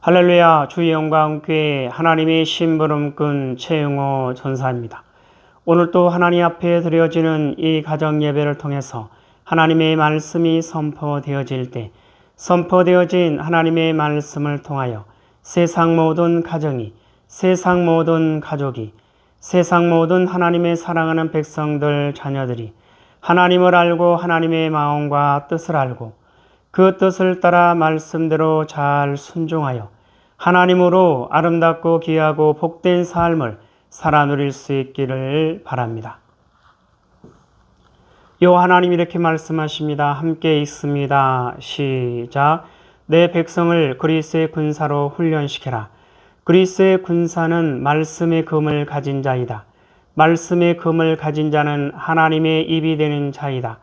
할렐루야. 주의 영광교회 하나님의 심부름꾼 최영호 전사입니다. 오늘 또 하나님 앞에 드려지는 이 가정 예배를 통해서 하나님의 말씀이 선포되어질 때 선포되어진 하나님의 말씀을 통하여 세상 모든 가정이, 세상 모든 가족이, 세상 모든 하나님의 사랑하는 백성들 자녀들이 하나님을 알고 하나님의 마음과 뜻을 알고 그 뜻을 따라 말씀대로 잘 순종하여 하나님으로 아름답고 귀하고 복된 삶을 살아 누릴 수 있기를 바랍니다. 요 하나님이 이렇게 말씀하십니다. 함께 읽습니다. 시작. 내 백성을 그리스의 군사로 훈련시켜라. 그리스의 군사는 말씀의 금을 가진 자이다. 말씀의 금을 가진 자는 하나님의 입이 되는 자이다.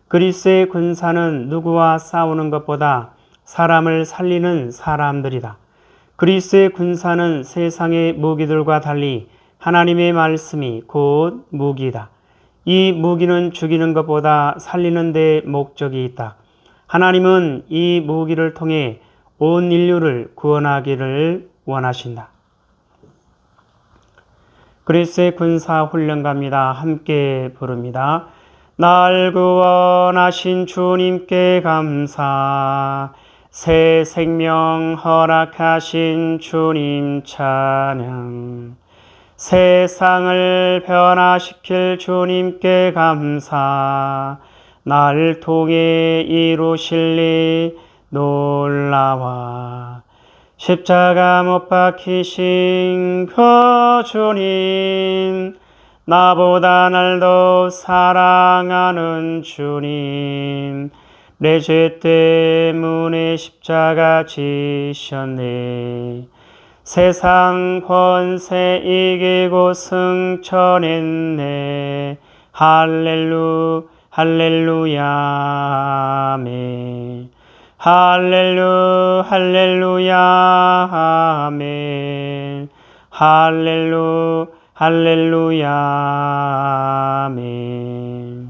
그리스의 군사는 누구와 싸우는 것보다 사람을 살리는 사람들이다. 그리스의 군사는 세상의 무기들과 달리 하나님의 말씀이 곧 무기이다. 이 무기는 죽이는 것보다 살리는 데 목적이 있다. 하나님은 이 무기를 통해 온 인류를 구원하기를 원하신다. 그리스의 군사 훈련가입니다. 함께 부릅니다. 날 구원하신 주님께 감사, 새 생명 허락하신 주님 찬양, 세상을 변화시킬 주님께 감사, 날 통해 이루실 일 놀라와 십자가 못 박히신 그 주님, 나보다 날 더 사랑하는 주님, 내 죄 때문에 십자가 지셨네. 세상 권세 이기고 승천했네. 할렐루야 아멘. 할렐루야 아멘. 할렐루야 아멘.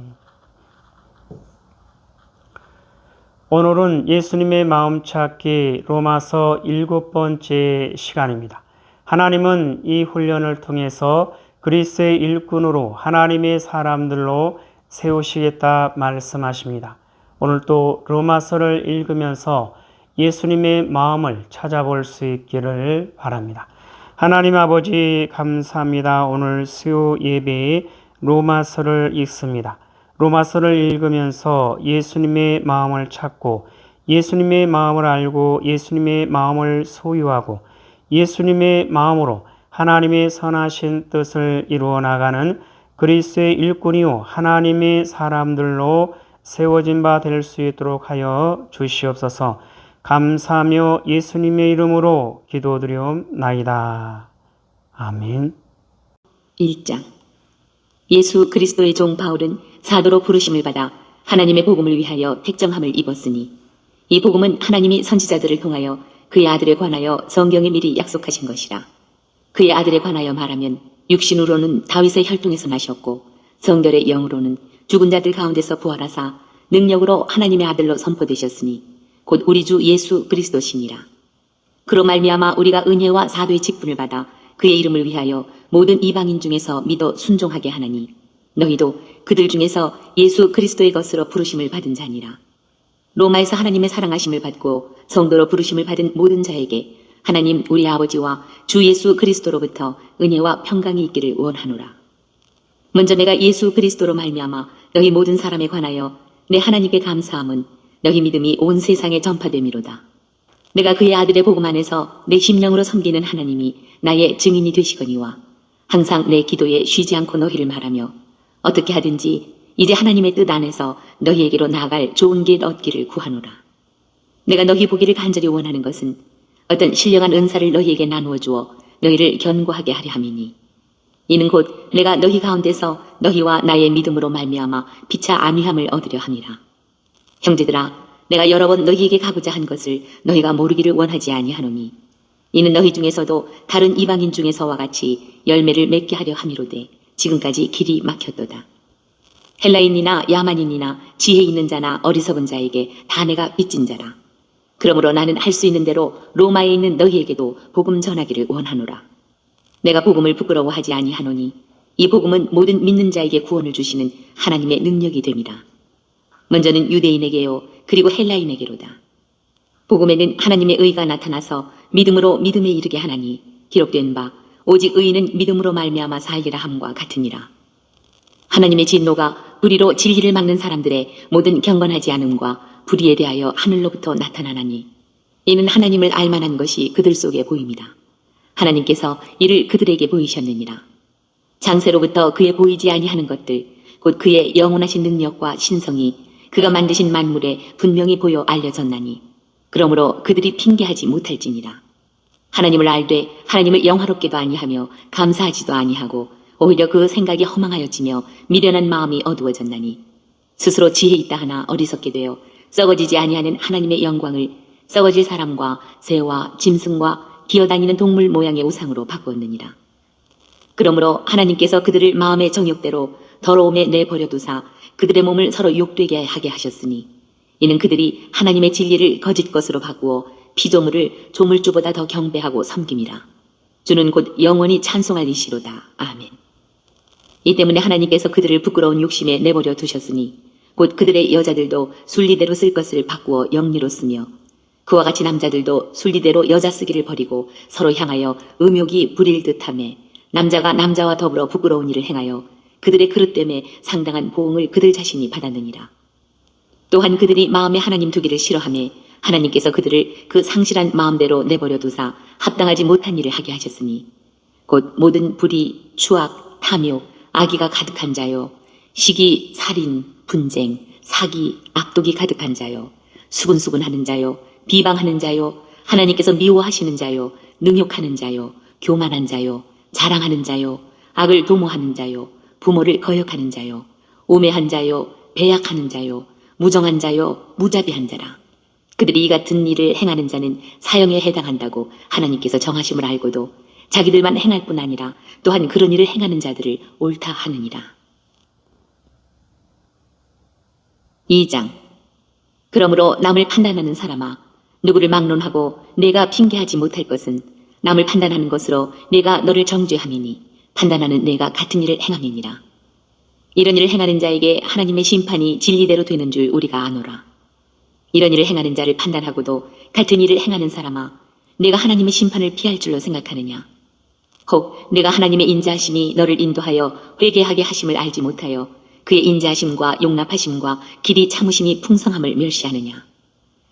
오늘은 예수님의 마음 찾기 로마서 7번째 시간입니다. 하나님은 이 훈련을 통해서 그리스의 일꾼으로 하나님의 사람들로 세우시겠다 말씀하십니다. 오늘 또 로마서를 읽으면서 예수님의 마음을 찾아볼 수 있기를 바랍니다. 하나님 아버지 감사합니다. 오늘 수요 예배에 로마서를 읽습니다. 로마서를 읽으면서 예수님의 마음을 찾고 예수님의 마음을 알고 예수님의 마음을 소유하고 예수님의 마음으로 하나님의 선하신 뜻을 이루어 나가는 그리스의 일꾼이요 하나님의 사람들로 세워진 바 될 수 있도록 하여 주시옵소서. 감사하며 예수님의 이름으로 기도드리옵나이다. 아멘. 1장. 예수 그리스도의 종 바울은 사도로 부르심을 받아 하나님의 복음을 위하여 택정함을 입었으니 이 복음은 하나님이 선지자들을 통하여 그의 아들에 관하여 성경에 미리 약속하신 것이라. 그의 아들에 관하여 말하면 육신으로는 다윗의 혈통에서 나셨고 성결의 영으로는 죽은 자들 가운데서 부활하사 능력으로 하나님의 아들로 선포되셨으니 곧 우리 주 예수 그리스도시니라. 그로 말미암아 우리가 은혜와 사도의 직분을 받아 그의 이름을 위하여 모든 이방인 중에서 믿어 순종하게 하나니 너희도 그들 중에서 예수 그리스도의 것으로 부르심을 받은 자니라. 로마에서 하나님의 사랑하심을 받고 성도로 부르심을 받은 모든 자에게 하나님 우리 아버지와 주 예수 그리스도로부터 은혜와 평강이 있기를 원하노라. 먼저 내가 예수 그리스도로 말미암아 너희 모든 사람에 관하여 내 하나님께 감사함은 너희 믿음이 온 세상에 전파됨이로다. 내가 그의 아들의 복음 안에서 내 심령으로 섬기는 하나님이 나의 증인이 되시거니와 항상 내 기도에 쉬지 않고 너희를 말하며 어떻게 하든지 이제 하나님의 뜻 안에서 너희에게로 나아갈 좋은 길 얻기를 구하노라. 내가 너희 보기를 간절히 원하는 것은 어떤 신령한 은사를 너희에게 나누어 주어 너희를 견고하게 하려 함이니 이는 곧 내가 너희 가운데서 너희와 나의 믿음으로 말미암아 피차 안위함을 얻으려 함이라. 형제들아, 내가 여러 번 너희에게 가고자 한 것을 너희가 모르기를 원하지 아니하노니 이는 너희 중에서도 다른 이방인 중에서와 같이 열매를 맺게 하려 함이로되 지금까지 길이 막혔도다. 헬라인이나 야만인이나 지혜 있는 자나 어리석은 자에게 다 내가 빚진 자라. 그러므로 나는 할 수 있는 대로 로마에 있는 너희에게도 복음 전하기를 원하노라. 내가 복음을 부끄러워하지 아니하노니 이 복음은 모든 믿는 자에게 구원을 주시는 하나님의 능력이 됨이라. 먼저는 유대인에게요 그리고 헬라인에게로다. 복음에는 하나님의 의가 나타나서 믿음으로 믿음에 이르게 하나니 기록된 바 오직 의인은 믿음으로 말미암아 살리라 함과 같으니라. 하나님의 진노가 불의로 진리를 막는 사람들의 모든 경건하지 않음과 불의에 대하여 하늘로부터 나타나나니 이는 하나님을 알만한 것이 그들 속에 보입니다. 하나님께서 이를 그들에게 보이셨느니라. 장세로부터 그의 보이지 아니하는 것들 곧 그의 영원하신 능력과 신성이 그가 만드신 만물에 분명히 보여 알려졌나니 그러므로 그들이 핑계하지 못할지니라. 하나님을 알되 하나님을 영화롭게도 아니하며 감사하지도 아니하고 오히려 그 생각이 허망하여지며 미련한 마음이 어두워졌나니 스스로 지혜 있다 하나 어리석게 되어 썩어지지 아니하는 하나님의 영광을 썩어질 사람과 새와 짐승과 기어다니는 동물 모양의 우상으로 바꾸었느니라. 그러므로 하나님께서 그들을 마음의 정욕대로 더러움에 내버려 두사 그들의 몸을 서로 욕되게 하게 하셨으니 이는 그들이 하나님의 진리를 거짓 것으로 바꾸어 피조물을 조물주보다 더 경배하고 섬김이라. 주는 곧 영원히 찬송할 이시로다. 아멘. 이 때문에 하나님께서 그들을 부끄러운 욕심에 내버려 두셨으니 곧 그들의 여자들도 순리대로 쓸 것을 바꾸어 영리로 쓰며 그와 같이 남자들도 순리대로 여자 쓰기를 버리고 서로 향하여 음욕이 부릴 듯하며 남자가 남자와 더불어 부끄러운 일을 행하여 그들의 그릇됨에 상당한 보응을 그들 자신이 받았느니라. 또한 그들이 마음에 하나님 두기를 싫어하며 하나님께서 그들을 그 상실한 마음대로 내버려 두사 합당하지 못한 일을 하게 하셨으니 곧 모든 불의, 추악, 탐욕, 악의가 가득한 자요 시기, 살인, 분쟁, 사기, 악독이 가득한 자요 수군수군하는 자요 비방하는 자요 하나님께서 미워하시는 자요 능욕하는 자요 교만한 자요 자랑하는 자요 악을 도모하는 자요 부모를 거역하는 자요 우매한 자요 배약하는 자요 무정한 자요 무자비한 자라. 그들이 이 같은 일을 행하는 자는 사형에 해당한다고 하나님께서 정하심을 알고도 자기들만 행할 뿐 아니라 또한 그런 일을 행하는 자들을 옳다 하느니라. 2장. 그러므로 남을 판단하는 사람아 누구를 막론하고 내가 핑계하지 못할 것은 남을 판단하는 것으로 내가 너를 정죄함이니 판단하는 내가 같은 일을 행함이니라. 이런 일을 행하는 자에게 하나님의 심판이 진리대로 되는 줄 우리가 아노라. 이런 일을 행하는 자를 판단하고도 같은 일을 행하는 사람아 내가 하나님의 심판을 피할 줄로 생각하느냐. 혹 내가 하나님의 인자하심이 너를 인도하여 회개하게 하심을 알지 못하여 그의 인자하심과 용납하심과 길이 참으심이 풍성함을 멸시하느냐.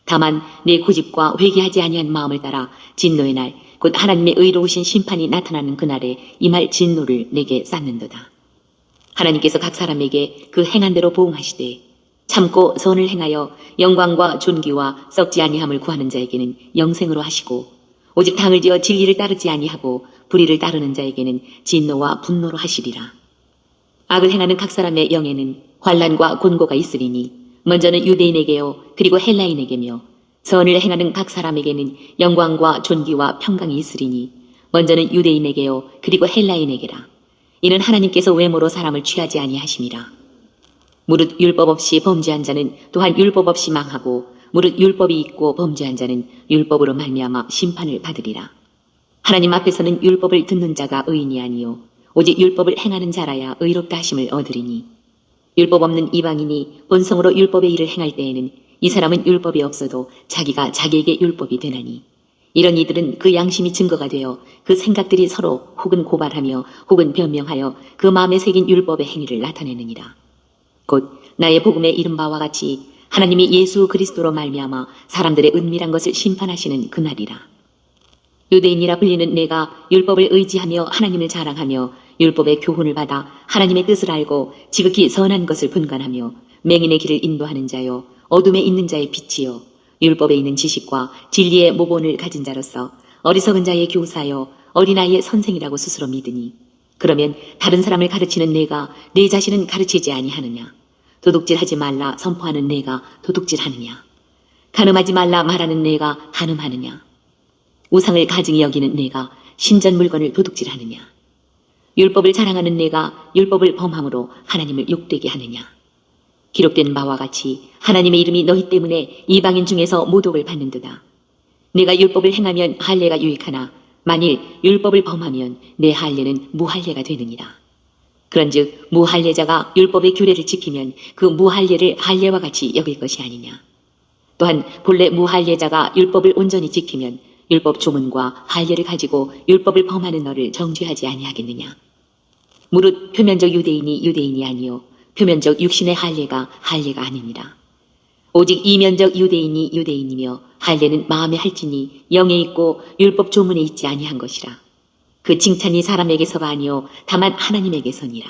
다만 내 고집과 회개하지 아니한 마음을 따라 진노의 날 곧 하나님의 의로우신 심판이 나타나는 그날에 임할 진노를 내게 쌓는도다. 하나님께서 각 사람에게 그 행한 대로 보응하시되 참고 선을 행하여 영광과 존귀와 썩지 아니함을 구하는 자에게는 영생으로 하시고 오직 당을 지어 진리를 따르지 아니하고 불의를 따르는 자에게는 진노와 분노로 하시리라. 악을 행하는 각 사람의 영에는 환난과 곤고가 있으리니 먼저는 유대인에게요 그리고 헬라인에게며 선을 행하는 각 사람에게는 영광과 존귀와 평강이 있으리니 먼저는 유대인에게요 그리고 헬라인에게라. 이는 하나님께서 외모로 사람을 취하지 아니하심이라. 무릇 율법 없이 범죄한 자는 또한 율법 없이 망하고 무릇 율법이 있고 범죄한 자는 율법으로 말미암아 심판을 받으리라. 하나님 앞에서는 율법을 듣는 자가 의인이 아니요 오직 율법을 행하는 자라야 의롭다 하심을 얻으리니 율법 없는 이방인이 본성으로 율법의 일을 행할 때에는 이 사람은 율법이 없어도 자기가 자기에게 율법이 되나니 이런 이들은 그 양심이 증거가 되어 그 생각들이 서로 혹은 고발하며 혹은 변명하여 그 마음에 새긴 율법의 행위를 나타내느니라. 곧 나의 복음에 이른 바와 같이 하나님이 예수 그리스도로 말미암아 사람들의 은밀한 것을 심판하시는 그날이라. 유대인이라 불리는 내가 율법을 의지하며 하나님을 자랑하며 율법의 교훈을 받아 하나님의 뜻을 알고 지극히 선한 것을 분간하며 맹인의 길을 인도하는 자요 어둠에 있는 자의 빛이요 율법에 있는 지식과 진리의 모본을 가진 자로서 어리석은 자의 교사요 어린아이의 선생이라고 스스로 믿으니 그러면 다른 사람을 가르치는 내가 내 자신은 가르치지 아니하느냐. 도둑질하지 말라 선포하는 내가 도둑질하느냐. 간음하지 말라 말하는 내가 간음하느냐. 우상을 가증히 여기는 내가 신전 물건을 도둑질하느냐. 율법을 자랑하는 내가 율법을 범함으로 하나님을 욕되게 하느냐. 기록된 바와 같이 하나님의 이름이 너희 때문에 이방인 중에서 모독을 받는도다. 내가 율법을 행하면 할례가 유익하나 만일 율법을 범하면 내 할례는 무할례가 되느니라. 그런즉 무할례자가 율법의 규례를 지키면 그 무할례를 할례와 같이 여길 것이 아니냐. 또한 본래 무할례자가 율법을 온전히 지키면 율법 조문과 할례를 가지고 율법을 범하는 너를 정죄하지 아니하겠느냐. 무릇 표면적 유대인이 유대인이 아니요 표면적 육신의 할례가 할례가 아니니라. 오직 이면적 유대인이 유대인이며 할례는 마음에 할지니 영에 있고 율법 조문에 있지 아니한 것이라. 그 칭찬이 사람에게서가 아니요 다만 하나님에게서니라.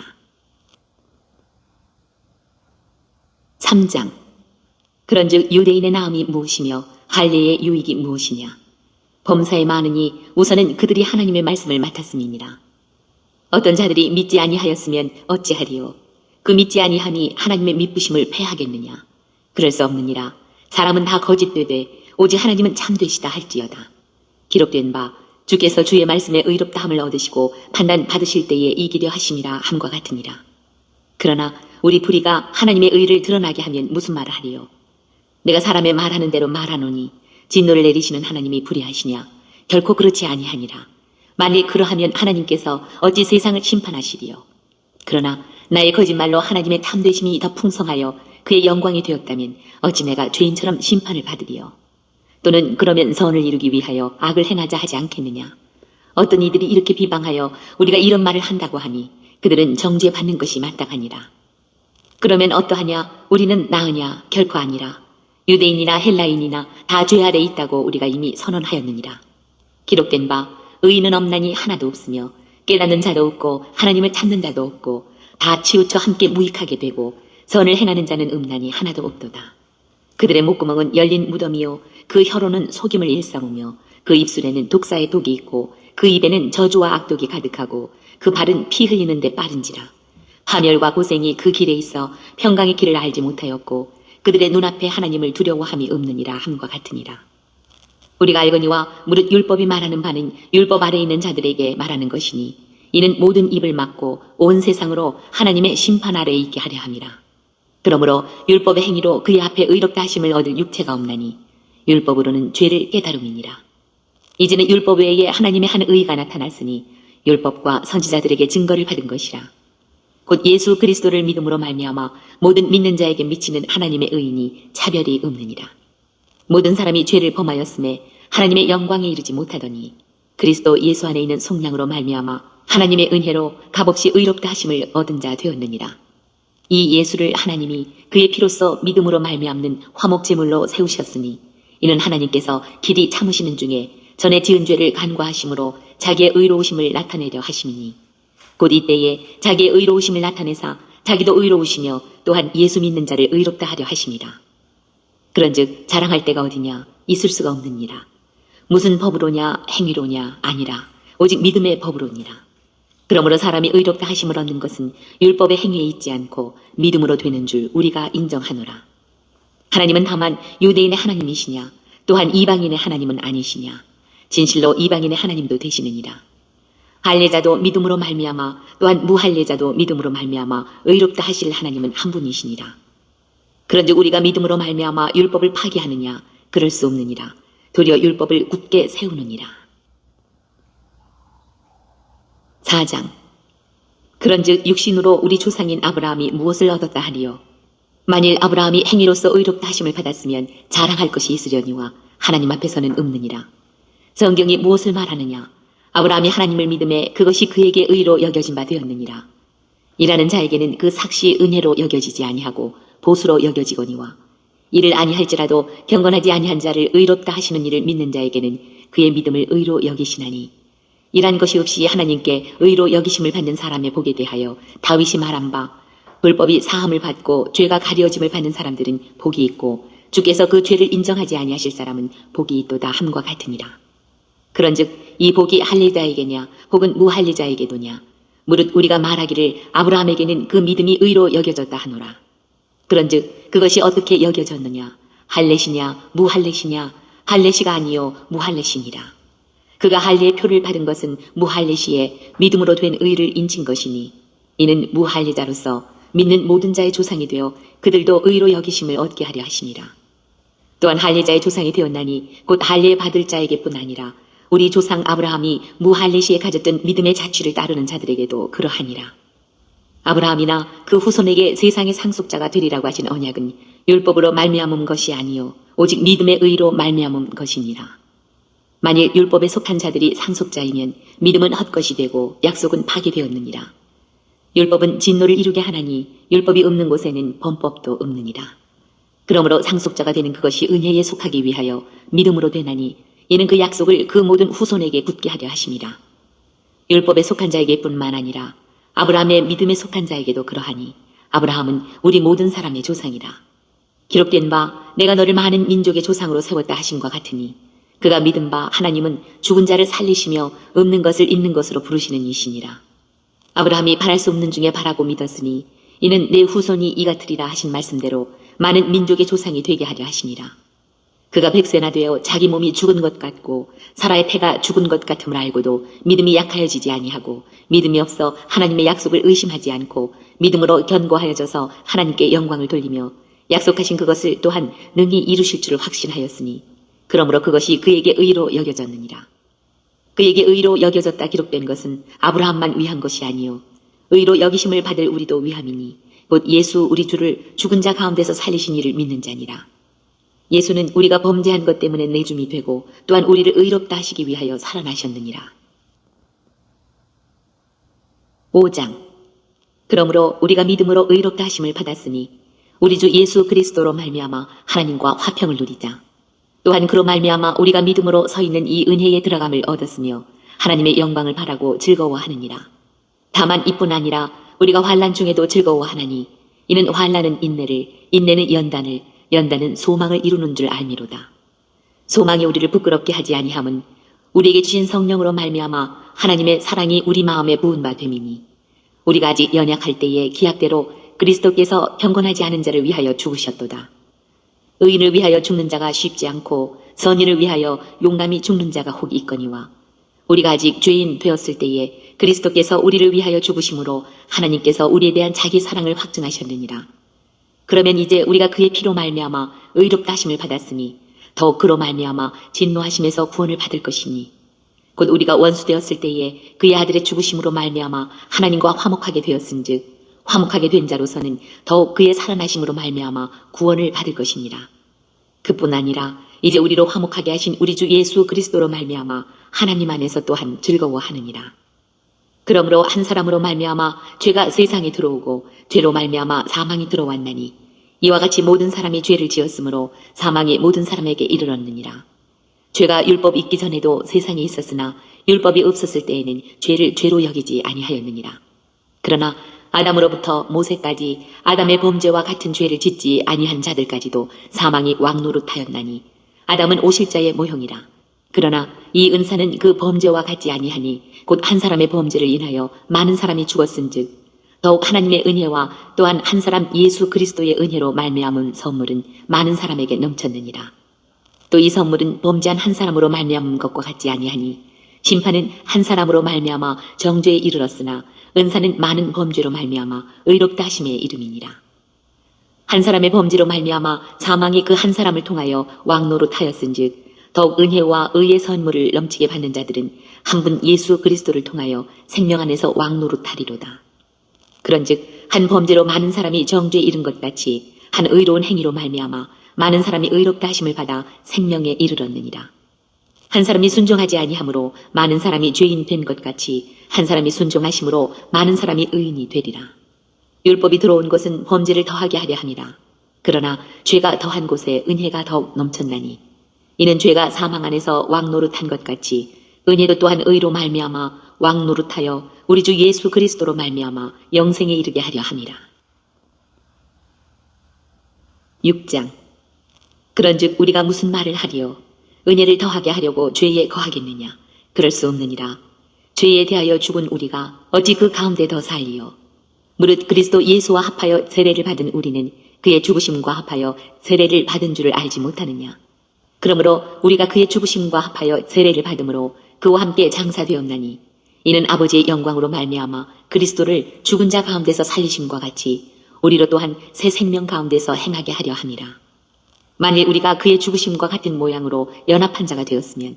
3장. 그런즉 유대인의 나음이 무엇이며 할례의 유익이 무엇이냐. 범사에 많으니 우선은 그들이 하나님의 말씀을 맡았음이니라. 어떤 자들이 믿지 아니하였으면 어찌하리요. 그 믿지 아니함이 하나님의 믿부심을 패하겠느냐. 그럴 수 없느니라. 사람은 다 거짓되되 오직 하나님은 참되시다 할지어다. 기록된 바 주께서 주의 말씀에 의롭다함을 얻으시고 판단 받으실 때에 이기려 하심이라 함과 같으니라. 그러나 우리 불의가 하나님의 의를 드러나게 하면 무슨 말을 하리요. 내가 사람의 말하는 대로 말하노니 진노를 내리시는 하나님이 불의하시냐. 결코 그렇지 아니하니라. 만일 그러하면 하나님께서 어찌 세상을 심판하시리요. 그러나 나의 거짓말로 하나님의 탐되심이 더 풍성하여 그의 영광이 되었다면 어찌 내가 죄인처럼 심판을 받으리요. 또는 그러면 선을 이루기 위하여 악을 행하자 하지 않겠느냐. 어떤 이들이 이렇게 비방하여 우리가 이런 말을 한다고 하니 그들은 정죄받는 것이 마땅하니라. 그러면 어떠하냐. 우리는 나으냐. 결코 아니라. 유대인이나 헬라인이나 다 죄 아래 있다고 우리가 이미 선언하였느니라. 기록된 바 의인은 없나니 하나도 없으며 깨닫는 자도 없고 하나님을 찾는 자도 없고 다 치우쳐 함께 무익하게 되고 선을 행하는 자는 없나니 하나도 없도다. 그들의 목구멍은 열린 무덤이요 그 혀로는 속임을 일삼으며 그 입술에는 독사의 독이 있고 그 입에는 저주와 악독이 가득하고 그 발은 피 흘리는 데 빠른지라. 파멸과 고생이 그 길에 있어 평강의 길을 알지 못하였고 그들의 눈앞에 하나님을 두려워함이 없느니라 함과 같으니라. 우리가 알거니와 무릇 율법이 말하는 바는 율법 아래에 있는 자들에게 말하는 것이니 이는 모든 입을 막고 온 세상으로 하나님의 심판 아래에 있게 하려 함이라. 그러므로 율법의 행위로 그의 앞에 의롭다 하심을 얻을 육체가 없나니 율법으로는 죄를 깨달음이니라. 이제는 율법 외에 하나님의 한 의가 나타났으니 율법과 선지자들에게 증거를 받은 것이라. 곧 예수 그리스도를 믿음으로 말미암아 모든 믿는 자에게 미치는 하나님의 의인이 차별이 없느니라. 모든 사람이 죄를 범하였음에 하나님의 영광에 이르지 못하더니 그리스도 예수 안에 있는 속량으로 말미암아 하나님의 은혜로 값없이 의롭다 하심을 얻은 자 되었느니라. 이 예수를 하나님이 그의 피로써 믿음으로 말미암는 화목제물로 세우셨으니 이는 하나님께서 길이 참으시는 중에 전에 지은 죄를 간과하심으로 자기의 의로우심을 나타내려 하심이니 곧 이때에 자기의 의로우심을 나타내사 자기도 의로우시며 또한 예수 믿는 자를 의롭다 하려 하심이라. 그런즉 자랑할 데가 어디냐. 있을 수가 없느니라. 무슨 법으로냐 행위로냐 아니라 오직 믿음의 법으로니라. 그러므로 사람이 의롭다 하심을 얻는 것은 율법의 행위에 있지 않고 믿음으로 되는 줄 우리가 인정하노라. 하나님은 다만 유대인의 하나님이시냐 또한 이방인의 하나님은 아니시냐. 진실로 이방인의 하나님도 되시느니라. 할례자도 믿음으로 말미암아 또한 무할례자도 믿음으로 말미암아 의롭다 하실 하나님은 한 분이시니라. 그런즉 우리가 믿음으로 말미암아 율법을 파기하느냐. 그럴 수 없느니라. 도리어 율법을 굳게 세우느니라. 4장. 그런즉 육신으로 우리 조상인 아브라함이 무엇을 얻었다 하리요. 만일 아브라함이 행위로서 의롭다 하심을 받았으면 자랑할 것이 있으려니와 하나님 앞에서는 없느니라. 성경이 무엇을 말하느냐. 아브라함이 하나님을 믿음에 그것이 그에게 의로 여겨진 바 되었느니라. 일하는 자에게는 그 삭시 은혜로 여겨지지 아니하고 보수로 여겨지거니와 이를 아니할지라도 경건하지 아니한 자를 의롭다 하시는 이를 믿는 자에게는 그의 믿음을 의로 여기시나니 일한 것이 없이 하나님께 의로 여기심을 받는 사람의 복에 대하여 다윗이 말한 바 불법이 사함을 받고 죄가 가려짐을 받는 사람들은 복이 있고 주께서 그 죄를 인정하지 아니하실 사람은 복이 있도다 함과 같으니라. 그런즉 이 복이 할례자에게냐 혹은 무할례자에게도냐. 무릇 우리가 말하기를 아브라함에게는 그 믿음이 의로 여겨졌다 하노라. 그런즉 그것이 어떻게 여겨졌느냐. 할례시냐 무할례시냐. 할례시가 아니요 무할례시니라. 그가 할례의 표를 받은 것은 무할례시에 믿음으로 된 의를 인친 것이니 이는 무할례자로서 믿는 모든 자의 조상이 되어 그들도 의로 여기심을 얻게 하려 하시니라. 또한 할례자의 조상이 되었나니 곧 할례 받을 자에게뿐 아니라 우리 조상 아브라함이 무할례 시에 가졌던 믿음의 자취를 따르는 자들에게도 그러하니라. 아브라함이나 그 후손에게 세상의 상속자가 되리라고 하신 언약은 율법으로 말미암은 것이 아니요 오직 믿음의 의로 말미암은 것이니라. 만일 율법에 속한 자들이 상속자이면 믿음은 헛것이 되고 약속은 파기되었느니라. 율법은 진노를 이루게 하나니 율법이 없는 곳에는 범법도 없느니라. 그러므로 상속자가 되는 그것이 은혜에 속하기 위하여 믿음으로 되나니 이는 그 약속을 그 모든 후손에게 굳게 하려 하심이라. 율법에 속한 자에게뿐만 아니라 아브라함의 믿음에 속한 자에게도 그러하니 아브라함은 우리 모든 사람의 조상이라. 기록된 바 내가 너를 많은 민족의 조상으로 세웠다 하심과 같으니 그가 믿은 바 하나님은 죽은 자를 살리시며 없는 것을 있는 것으로 부르시는 이시니라. 아브라함이 바랄 수 없는 중에 바라고 믿었으니 이는 내 후손이 이 같으리라 하신 말씀대로 많은 민족의 조상이 되게 하려 하시니라. 그가 100세나 되어 자기 몸이 죽은 것 같고 사라의 태가 죽은 것 같음을 알고도 믿음이 약하여지지 아니하고 믿음이 없어 하나님의 약속을 의심하지 않고 믿음으로 견고하여져서 하나님께 영광을 돌리며 약속하신 그것을 또한 능히 이루실 줄을 확신하였으니 그러므로 그것이 그에게 의로 여겨졌느니라. 그에게 의로 여겨졌다 기록된 것은 아브라함만 위한 것이 아니요 의로 여기심을 받을 우리도 위함이니 곧 예수 우리 주를 죽은 자 가운데서 살리신 이를 믿는 자니라. 예수는 우리가 범죄한 것 때문에 내줌이 되고 또한 우리를 의롭다 하시기 위하여 살아나셨느니라. 5장. 그러므로 우리가 믿음으로 의롭다 하심을 받았으니 우리 주 예수 그리스도로 말미암아 하나님과 화평을 누리자. 또한 그로 말미암아 우리가 믿음으로 서 있는 이 은혜에 들어감을 얻었으며 하나님의 영광을 바라고 즐거워하느니라. 다만 이뿐 아니라 우리가 환난 중에도 즐거워하나니 이는 환난은 인내를, 인내는 연단을, 연단은 소망을 이루는 줄 알미로다. 소망이 우리를 부끄럽게 하지 아니함은 우리에게 주신 성령으로 말미암아 하나님의 사랑이 우리 마음에 부은 바 됨이니 우리가 아직 연약할 때에 기약대로 그리스도께서 경건하지 않은 자를 위하여 죽으셨도다. 의인을 위하여 죽는 자가 쉽지 않고 선인을 위하여 용감히 죽는 자가 혹 있거니와 우리가 아직 죄인 되었을 때에 그리스도께서 우리를 위하여 죽으심으로 하나님께서 우리에 대한 자기 사랑을 확증하셨느니라. 그러면 이제 우리가 그의 피로 말미암아 의롭다 하심을 받았으니 더욱 그로 말미암아 진노하심에서 구원을 받을 것이니 곧 우리가 원수되었을 때에 그의 아들의 죽으심으로 말미암아 하나님과 화목하게 되었은즉 화목하게 된 자로서는 더욱 그의 살아나심으로 말미암아 구원을 받을 것이니라. 그뿐 아니라 이제 우리로 화목하게 하신 우리 주 예수 그리스도로 말미암아 하나님 안에서 또한 즐거워하느니라. 그러므로 한 사람으로 말미암아 죄가 세상에 들어오고 죄로 말미암아 사망이 들어왔나니 이와 같이 모든 사람이 죄를 지었으므로 사망이 모든 사람에게 이르렀느니라. 죄가 율법이 있기 전에도 세상에 있었으나 율법이 없었을 때에는 죄를 죄로 여기지 아니하였느니라. 그러나 아담으로부터 모세까지 아담의 범죄와 같은 죄를 짓지 아니한 자들까지도 사망이 왕노릇하였나니 아담은 오실자의 모형이라. 그러나 이 은사는 그 범죄와 같지 아니하니 곧 한 사람의 범죄를 인하여 많은 사람이 죽었은즉 더욱 하나님의 은혜와 또한 한 사람 예수 그리스도의 은혜로 말미암은 선물은 많은 사람에게 넘쳤느니라. 또 이 선물은 범죄한 한 사람으로 말미암은 것과 같지 아니하니 심판은 한 사람으로 말미암아 정죄에 이르렀으나 은사는 많은 범죄로 말미암아 의롭다 하심의 이름이니라. 한 사람의 범죄로 말미암아 사망이 그 한 사람을 통하여 왕노릇하였은즉 더욱 은혜와 의의 선물을 넘치게 받는 자들은 한 분 예수 그리스도를 통하여 생명 안에서 왕노릇하리로다. 그런즉 한 범죄로 많은 사람이 정죄에 이른 것 같이 한 의로운 행위로 말미암아 많은 사람이 의롭다 하심을 받아 생명에 이르렀느니라. 한 사람이 순종하지 아니하므로 많은 사람이 죄인 된 것 같이 한 사람이 순종하심으로 많은 사람이 의인이 되리라. 율법이 들어온 것은 범죄를 더하게 하려 함이라. 그러나 죄가 더한 곳에 은혜가 더욱 넘쳤나니 이는 죄가 사망 안에서 왕노릇한 것 같이 은혜도 또한 의로 말미암아 왕노릇하여 우리 주 예수 그리스도로 말미암아 영생에 이르게 하려 함이라. 6장. 그런즉 우리가 무슨 말을 하리요? 은혜를 더하게 하려고 죄에 거하겠느냐? 그럴 수 없느니라. 죄에 대하여 죽은 우리가 어찌 그 가운데 더 살리요? 무릇 그리스도 예수와 합하여 세례를 받은 우리는 그의 죽으심과 합하여 세례를 받은 줄을 알지 못하느냐? 그러므로 우리가 그의 죽으심과 합하여 세례를 받음으로 그와 함께 장사되었나니 이는 아버지의 영광으로 말미암아 그리스도를 죽은 자 가운데서 살리심과 같이 우리로 또한 새 생명 가운데서 행하게 하려 함이라. 만일 우리가 그의 죽으심과 같은 모양으로 연합한 자가 되었으면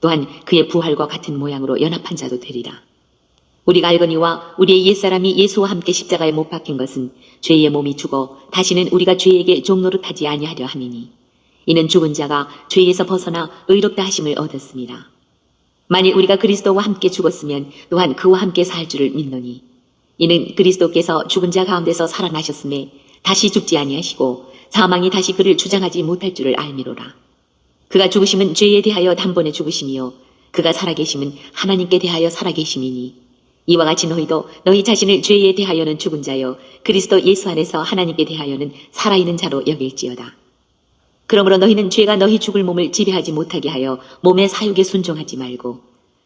또한 그의 부활과 같은 모양으로 연합한 자도 되리라. 우리가 알거니와 우리의 옛사람이 예수와 함께 십자가에 못 박힌 것은 죄의 몸이 죽어 다시는 우리가 죄에게 종노릇하지 아니하려 함이니 이는 죽은 자가 죄에서 벗어나 의롭다 하심을 얻었습니다. 만일 우리가 그리스도와 함께 죽었으면 또한 그와 함께 살 줄을 믿노니 이는 그리스도께서 죽은 자 가운데서 살아나셨음에 다시 죽지 아니하시고 사망이 다시 그를 주장하지 못할 줄을 알미로라. 그가 죽으심은 죄에 대하여 단번에 죽으심이요 그가 살아계심은 하나님께 대하여 살아계심이니 이와 같이 너희도 너희 자신을 죄에 대하여는 죽은 자요 그리스도 예수 안에서 하나님께 대하여는 살아있는 자로 여길지어다. 그러므로 너희는 죄가 너희 죽을 몸을 지배하지 못하게 하여 몸의 사욕에 순종하지 말고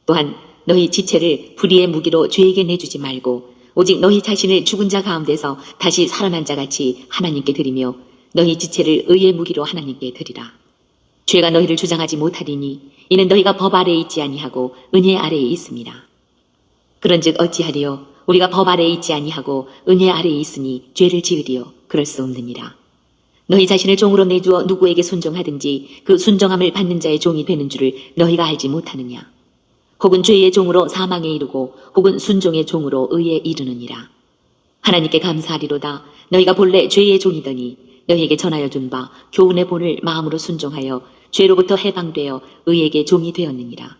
또한 너희 지체를 불의의 무기로 죄에게 내주지 말고 오직 너희 자신을 죽은 자 가운데서 다시 살아난 자같이 하나님께 드리며 너희 지체를 의의 무기로 하나님께 드리라. 죄가 너희를 주장하지 못하리니 이는 너희가 법 아래에 있지 아니하고 은혜 아래에 있습니다. 그런즉 어찌하리요 우리가 법 아래에 있지 아니하고 은혜 아래에 있으니 죄를 지으리요 그럴 수 없느니라. 너희 자신을 종으로 내주어 누구에게 순종하든지 그 순종함을 받는 자의 종이 되는 줄을 너희가 알지 못하느냐. 혹은 죄의 종으로 사망에 이르고 혹은 순종의 종으로 의에 이르느니라. 하나님께 감사하리로다. 너희가 본래 죄의 종이더니 너희에게 전하여 준 바 교훈의 본을 마음으로 순종하여 죄로부터 해방되어 의에게 종이 되었느니라.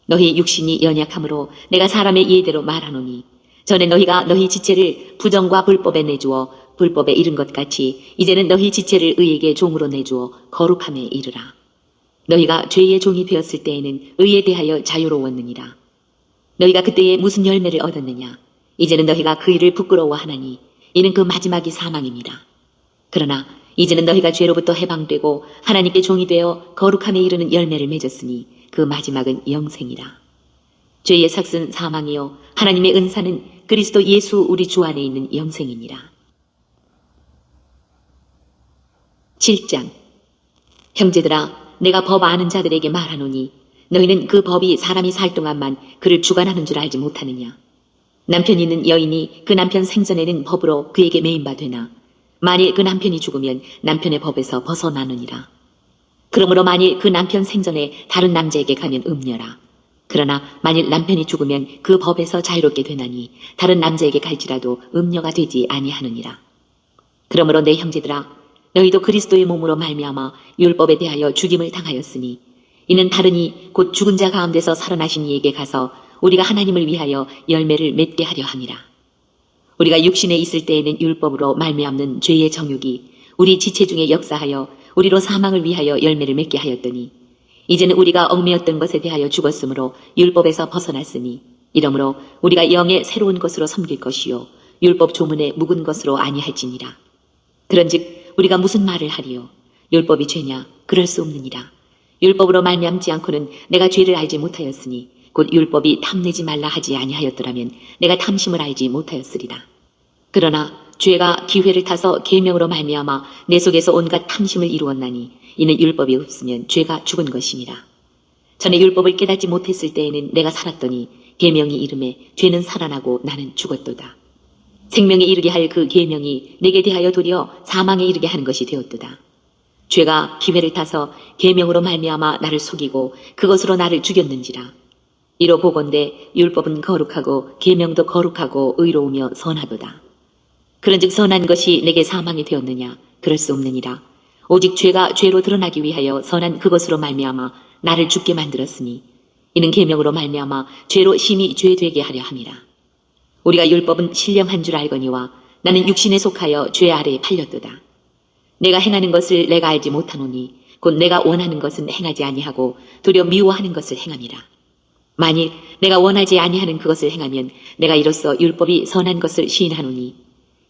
너희 육신이 연약함으로 내가 사람의 이해대로 말하노니 전에 너희가 너희 지체를 부정과 불법에 내주어 불법에 이른 것 같이 이제는 너희 지체를 의에게 종으로 내주어 거룩함에 이르라. 너희가 죄의 종이 되었을 때에는 의에 대하여 자유로웠느니라. 너희가 그때에 무슨 열매를 얻었느냐. 이제는 너희가 그 일을 부끄러워하나니 이는 그 마지막이 사망입니다. 그러나 이제는 너희가 죄로부터 해방되고 하나님께 종이 되어 거룩함에 이르는 열매를 맺었으니 그 마지막은 영생이라. 죄의 삭은 사망이요 하나님의 은사는 그리스도 예수 우리 주 안에 있는 영생이니라. 7장. 형제들아 내가 법 아는 자들에게 말하노니 너희는 그 법이 사람이 살 동안만 그를 주관하는 줄 알지 못하느냐. 남편 있는 여인이 그 남편 생전에는 법으로 그에게 매인 바 되나 만일 그 남편이 죽으면 남편의 법에서 벗어나느니라. 그러므로 만일 그 남편 생전에 다른 남자에게 가면 음녀라. 그러나 만일 남편이 죽으면 그 법에서 자유롭게 되나니 다른 남자에게 갈지라도 음녀가 되지 아니하느니라. 그러므로 내 형제들아 너희도 그리스도의 몸으로 말미암아 율법에 대하여 죽임을 당하였으니 이는 다른이 곧 죽은 자 가운데서 살아나신 이에게 가서 우리가 하나님을 위하여 열매를 맺게 하려 함이라. 우리가 육신에 있을 때에는 율법으로 말미암는 죄의 정욕이 우리 지체 중에 역사하여 우리로 사망을 위하여 열매를 맺게 하였더니 이제는 우리가 얽매였던 것에 대하여 죽었으므로 율법에서 벗어났으니 이러므로 우리가 영의 새로운 것으로 섬길 것이요 율법 조문에 묵은 것으로 아니할지니라. 그런즉 우리가 무슨 말을 하리요? 율법이 죄냐? 그럴 수 없느니라. 율법으로 말미암지 않고는 내가 죄를 알지 못하였으니 곧 율법이 탐내지 말라 하지 아니하였더라면 내가 탐심을 알지 못하였으리라. 그러나 죄가 기회를 타서 계명으로 말미암아 내 속에서 온갖 탐심을 이루었나니 이는 율법이 없으면 죄가 죽은 것이니라. 전에 율법을 깨닫지 못했을 때에는 내가 살았더니 계명이 이름에 죄는 살아나고 나는 죽었도다. 생명에 이르게 할 그 계명이 내게 대하여 도리어 사망에 이르게 하는 것이 되었도다. 죄가 기회를 타서 계명으로 말미암아 나를 속이고 그것으로 나를 죽였는지라. 이로 보건대 율법은 거룩하고 계명도 거룩하고 의로우며 선하도다. 그런즉 선한 것이 내게 사망이 되었느냐? 그럴 수 없느니라. 오직 죄가 죄로 드러나기 위하여 선한 그것으로 말미암아 나를 죽게 만들었으니 이는 계명으로 말미암아 죄로 심히 죄되게 하려 함이라. 우리가 율법은 신령한 줄 알거니와 나는 육신에 속하여 죄 아래에 팔렸도다. 내가 행하는 것을 내가 알지 못하노니 곧 내가 원하는 것은 행하지 아니하고 도리어 미워하는 것을 행함이라. 만일 내가 원하지 아니하는 그것을 행하면 내가 이로써 율법이 선한 것을 시인하노니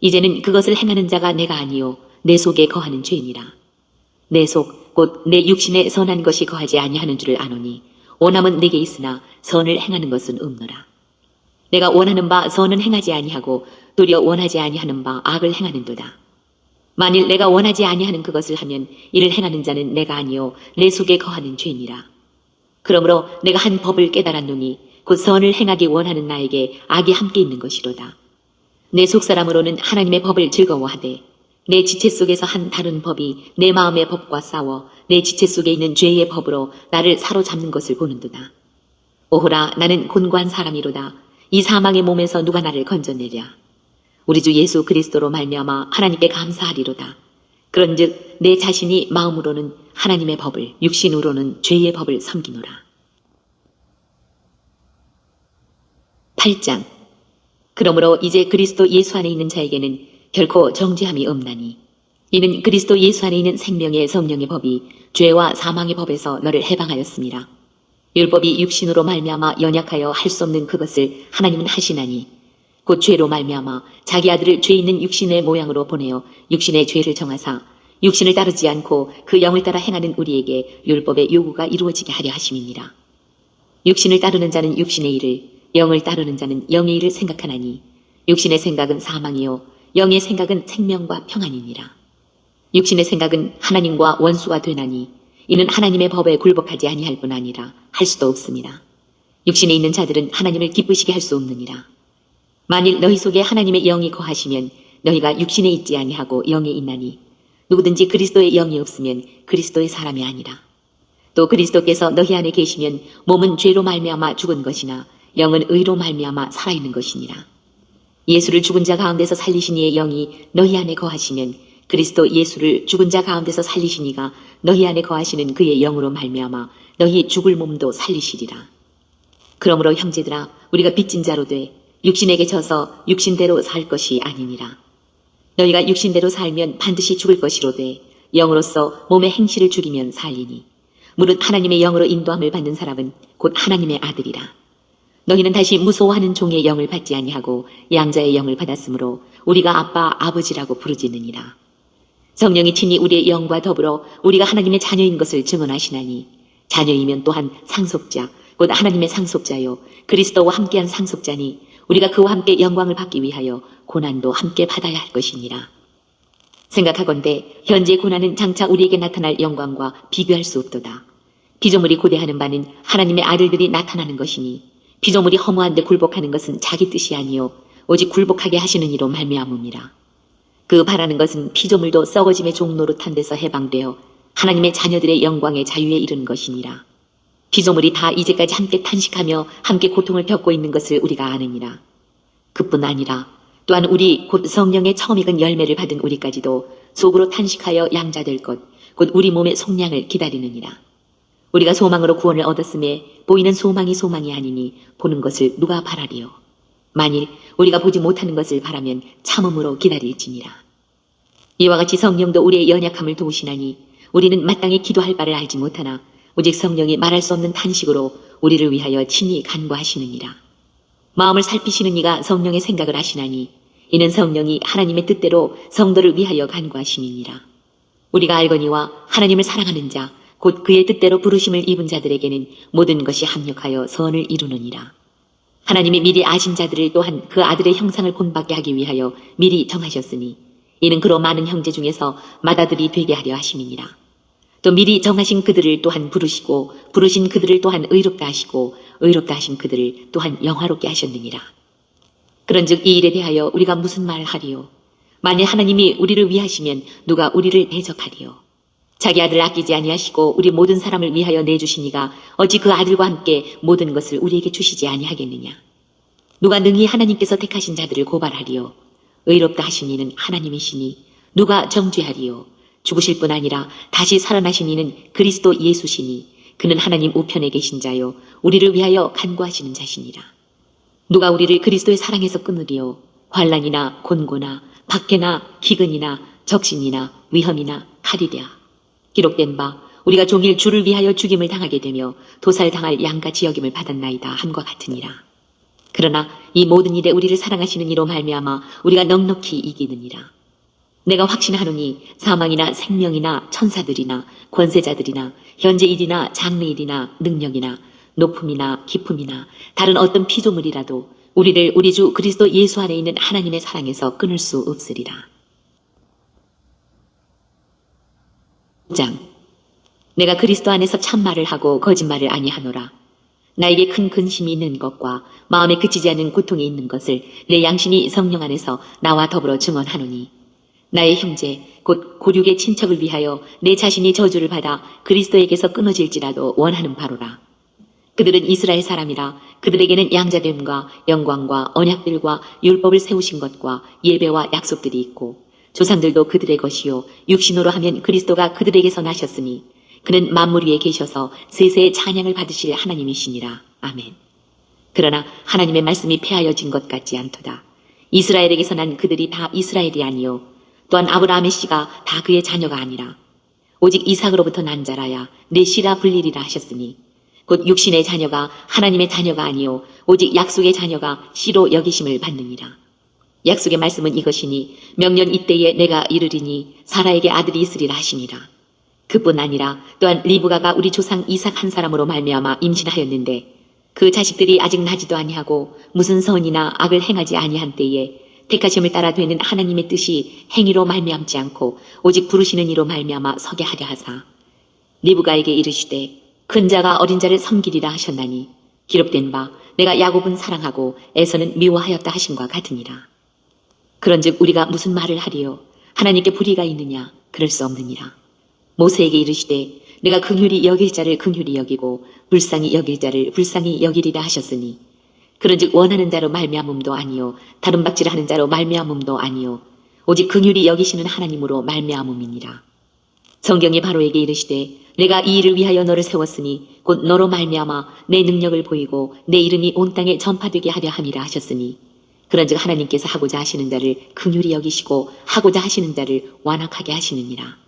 이제는 그것을 행하는 자가 내가 아니요 내 속에 거하는 죄니라. 내 속 곧 내 육신에 선한 것이 거하지 아니하는 줄을 아노니 원함은 내게 있으나 선을 행하는 것은 없노라. 내가 원하는 바 선은 행하지 아니하고 도리어 원하지 아니하는 바 악을 행하는도다. 만일 내가 원하지 아니하는 그것을 하면 이를 행하는 자는 내가 아니요 내 속에 거하는 죄니라. 그러므로 내가 한 법을 깨달았노니 곧 선을 행하기 원하는 나에게 악이 함께 있는 것이로다. 내 속사람으로는 하나님의 법을 즐거워하되 내 지체 속에서 한 다른 법이 내 마음의 법과 싸워 내 지체 속에 있는 죄의 법으로 나를 사로잡는 것을 보는도다. 오호라, 나는 곤고한 사람이로다. 이 사망의 몸에서 누가 나를 건져내랴. 우리 주 예수 그리스도로 말미암아 하나님께 감사하리로다. 그런즉 내 자신이 마음으로는 하나님의 법을, 육신으로는 죄의 법을 섬기노라. 8장. 그러므로 이제 그리스도 예수 안에 있는 자에게는 결코 정죄함이 없나니 이는 그리스도 예수 안에 있는 생명의 성령의 법이 죄와 사망의 법에서 너를 해방하였습니다. 율법이 육신으로 말미암아 연약하여 할 수 없는 그것을 하나님은 하시나니 곧 죄로 말미암아 자기 아들을 죄 있는 육신의 모양으로 보내어 육신의 죄를 정하사 육신을 따르지 않고 그 영을 따라 행하는 우리에게 율법의 요구가 이루어지게 하려 하심이니라. 육신을 따르는 자는 육신의 일을, 영을 따르는 자는 영의 일을 생각하나니 육신의 생각은 사망이요 영의 생각은 생명과 평안이니라. 육신의 생각은 하나님과 원수가 되나니 이는 하나님의 법에 굴복하지 아니할 뿐 아니라 할 수도 없습니다. 육신에 있는 자들은 하나님을 기쁘시게 할 수 없느니라. 만일 너희 속에 하나님의 영이 거하시면 너희가 육신에 있지 아니하고 영에 있나니 누구든지 그리스도의 영이 없으면 그리스도의 사람이 아니라. 또 그리스도께서 너희 안에 계시면 몸은 죄로 말미암아 죽은 것이나 영은 의로 말미암아 살아있는 것이니라. 예수를 죽은 자 가운데서 살리신 이의 영이 너희 안에 거하시면 그리스도 예수를 죽은 자 가운데서 살리신 이가 너희 안에 거하시는 그의 영으로 말미암아 너희 죽을 몸도 살리시리라. 그러므로 형제들아, 우리가 빚진 자로 돼 육신에게 져서 육신대로 살 것이 아니니라. 너희가 육신대로 살면 반드시 죽을 것이로되 영으로서 몸의 행실을 죽이면 살리니 무릇 하나님의 영으로 인도함을 받는 사람은 곧 하나님의 아들이라. 너희는 다시 무서워하는 종의 영을 받지 아니하고 양자의 영을 받았으므로 우리가 아빠 아버지라고 부르짖느니라. 성령이 친히 우리의 영과 더불어 우리가 하나님의 자녀인 것을 증언하시나니 자녀이면 또한 상속자 곧 하나님의 상속자요 그리스도와 함께한 상속자니 우리가 그와 함께 영광을 받기 위하여 고난도 함께 받아야 할 것이니라. 생각하건대 현재 고난은 장차 우리에게 나타날 영광과 비교할 수 없도다. 피조물이 고대하는 바는 하나님의 아들들이 나타나는 것이니 피조물이 허무한데 굴복하는 것은 자기 뜻이 아니요 오직 굴복하게 하시는 이로 말미암음이라. 그 바라는 것은 피조물도 썩어짐의 종 노릇한 데서 해방되어 하나님의 자녀들의 영광의 자유에 이르는 것이니라. 피조물이 다 이제까지 함께 탄식하며 함께 고통을 겪고 있는 것을 우리가 아느니라. 그뿐 아니라 또한 우리 곧 성령의 처음 익은 열매를 받은 우리까지도 속으로 탄식하여 양자될 것 곧 우리 몸의 속량을 기다리느니라. 우리가 소망으로 구원을 얻었음에 보이는 소망이 소망이 아니니 보는 것을 누가 바라리요. 만일 우리가 보지 못하는 것을 바라면 참음으로 기다릴지니라. 이와 같이 성령도 우리의 연약함을 도우시나니 우리는 마땅히 기도할 바를 알지 못하나 오직 성령이 말할 수 없는 탄식으로 우리를 위하여 친히 간구하시느니라. 마음을 살피시는 이가 성령의 생각을 하시나니 이는 성령이 하나님의 뜻대로 성도를 위하여 간구하심이니라. 우리가 알거니와 하나님을 사랑하는 자 곧 그의 뜻대로 부르심을 입은 자들에게는 모든 것이 합력하여 선을 이루느니라. 하나님이 미리 아신 자들을 또한 그 아들의 형상을 본받게 하기 위하여 미리 정하셨으니 이는 그로 많은 형제 중에서 맏아들이 되게 하려 하심이니라. 또 미리 정하신 그들을 또한 부르시고 부르신 그들을 또한 의롭다 하시고 의롭다 하신 그들을 또한 영화롭게 하셨느니라. 그런즉 이 일에 대하여 우리가 무슨 말을 하리요? 만일 하나님이 우리를 위하시면 누가 우리를 대적하리요? 자기 아들을 아끼지 아니하시고 우리 모든 사람을 위하여 내주시니가 어찌 그 아들과 함께 모든 것을 우리에게 주시지 아니하겠느냐? 누가 능히 하나님께서 택하신 자들을 고발하리요? 의롭다 하신 이는 하나님이시니 누가 정죄하리요? 죽으실 뿐 아니라 다시 살아나신 이는 그리스도 예수시니 그는 하나님 우편에 계신 자요 우리를 위하여 간구하시는 자시니라. 누가 우리를 그리스도의 사랑에서 끊으리요? 환난이나 곤고나 박해나 기근이나 적신이나 위험이나 칼이랴. 기록된 바 우리가 종일 주를 위하여 죽임을 당하게 되며 도살당할 양같이 여김을 받았나이다 함과 같으니라. 그러나 이 모든 일에 우리를 사랑하시는 이로 말미암아 우리가 넉넉히 이기느니라. 내가 확신하노니 사망이나 생명이나 천사들이나 권세자들이나 현재 일이나 장래 일이나 능력이나 높음이나 깊음이나 다른 어떤 피조물이라도 우리를 우리 주 그리스도 예수 안에 있는 하나님의 사랑에서 끊을 수 없으리라. 9장. 내가 그리스도 안에서 참말을 하고 거짓말을 아니하노라. 나에게 큰 근심이 있는 것과 마음에 그치지 않는 고통이 있는 것을 내 양심이 성령 안에서 나와 더불어 증언하노니 나의 형제 곧 고륙의 친척을 위하여 내 자신이 저주를 받아 그리스도에게서 끊어질지라도 원하는 바로라. 그들은 이스라엘 사람이라 그들에게는 양자됨과 영광과 언약들과 율법을 세우신 것과 예배와 약속들이 있고 조상들도 그들의 것이요 육신으로 하면 그리스도가 그들에게서 나셨으니 그는 만물 위에 계셔서 세세의 찬양을 받으실 하나님이시니라. 아멘. 그러나 하나님의 말씀이 폐하여진 것 같지 않도다. 이스라엘에게서 난 그들이 다 이스라엘이 아니요 또한 아브라함의 씨가 다 그의 자녀가 아니라 오직 이삭으로부터 난 자라야 내 씨라 불리리라 하셨으니 곧 육신의 자녀가 하나님의 자녀가 아니요 오직 약속의 자녀가 씨로 여기심을 받느니라. 약속의 말씀은 이것이니 명년 이때에 내가 이르리니 사라에게 아들이 있으리라 하시니라. 그뿐 아니라 또한 리브가가 우리 조상 이삭 한 사람으로 말미암아 임신하였는데 그 자식들이 아직 나지도 아니하고 무슨 선이나 악을 행하지 아니한 때에 택하심을 따라 되는 하나님의 뜻이 행위로 말미암지 않고 오직 부르시는 이로 말미암아 서게 하려 하사 리브가에게 이르시되 큰 자가 어린 자를 섬기리라 하셨나니 기록된 바 내가 야곱은 사랑하고 에서는 미워하였다 하심과 같으니라. 그런즉 우리가 무슨 말을 하리요 하나님께 불의가 있느냐 그럴 수 없느니라. 모세에게 이르시되 내가 긍휼히 여길 자를 긍휼히 여기고 불쌍히 여길 자를 불쌍히 여기리라 하셨으니 그런즉 원하는 자로 말미암음도 아니요 다른 박질하는 자로 말미암음도 아니요 오직 긍휼히 여기시는 하나님으로 말미암음이니라. 성경이 바로에게 이르시되 내가 이 일을 위하여 너를 세웠으니 곧 너로 말미암아 내 능력을 보이고 내 이름이 온 땅에 전파되게 하려 함이라 하셨으니 그런즉 하나님께서 하고자 하시는 자를 긍휼히 여기시고 하고자 하시는 자를 완악하게 하시느니라.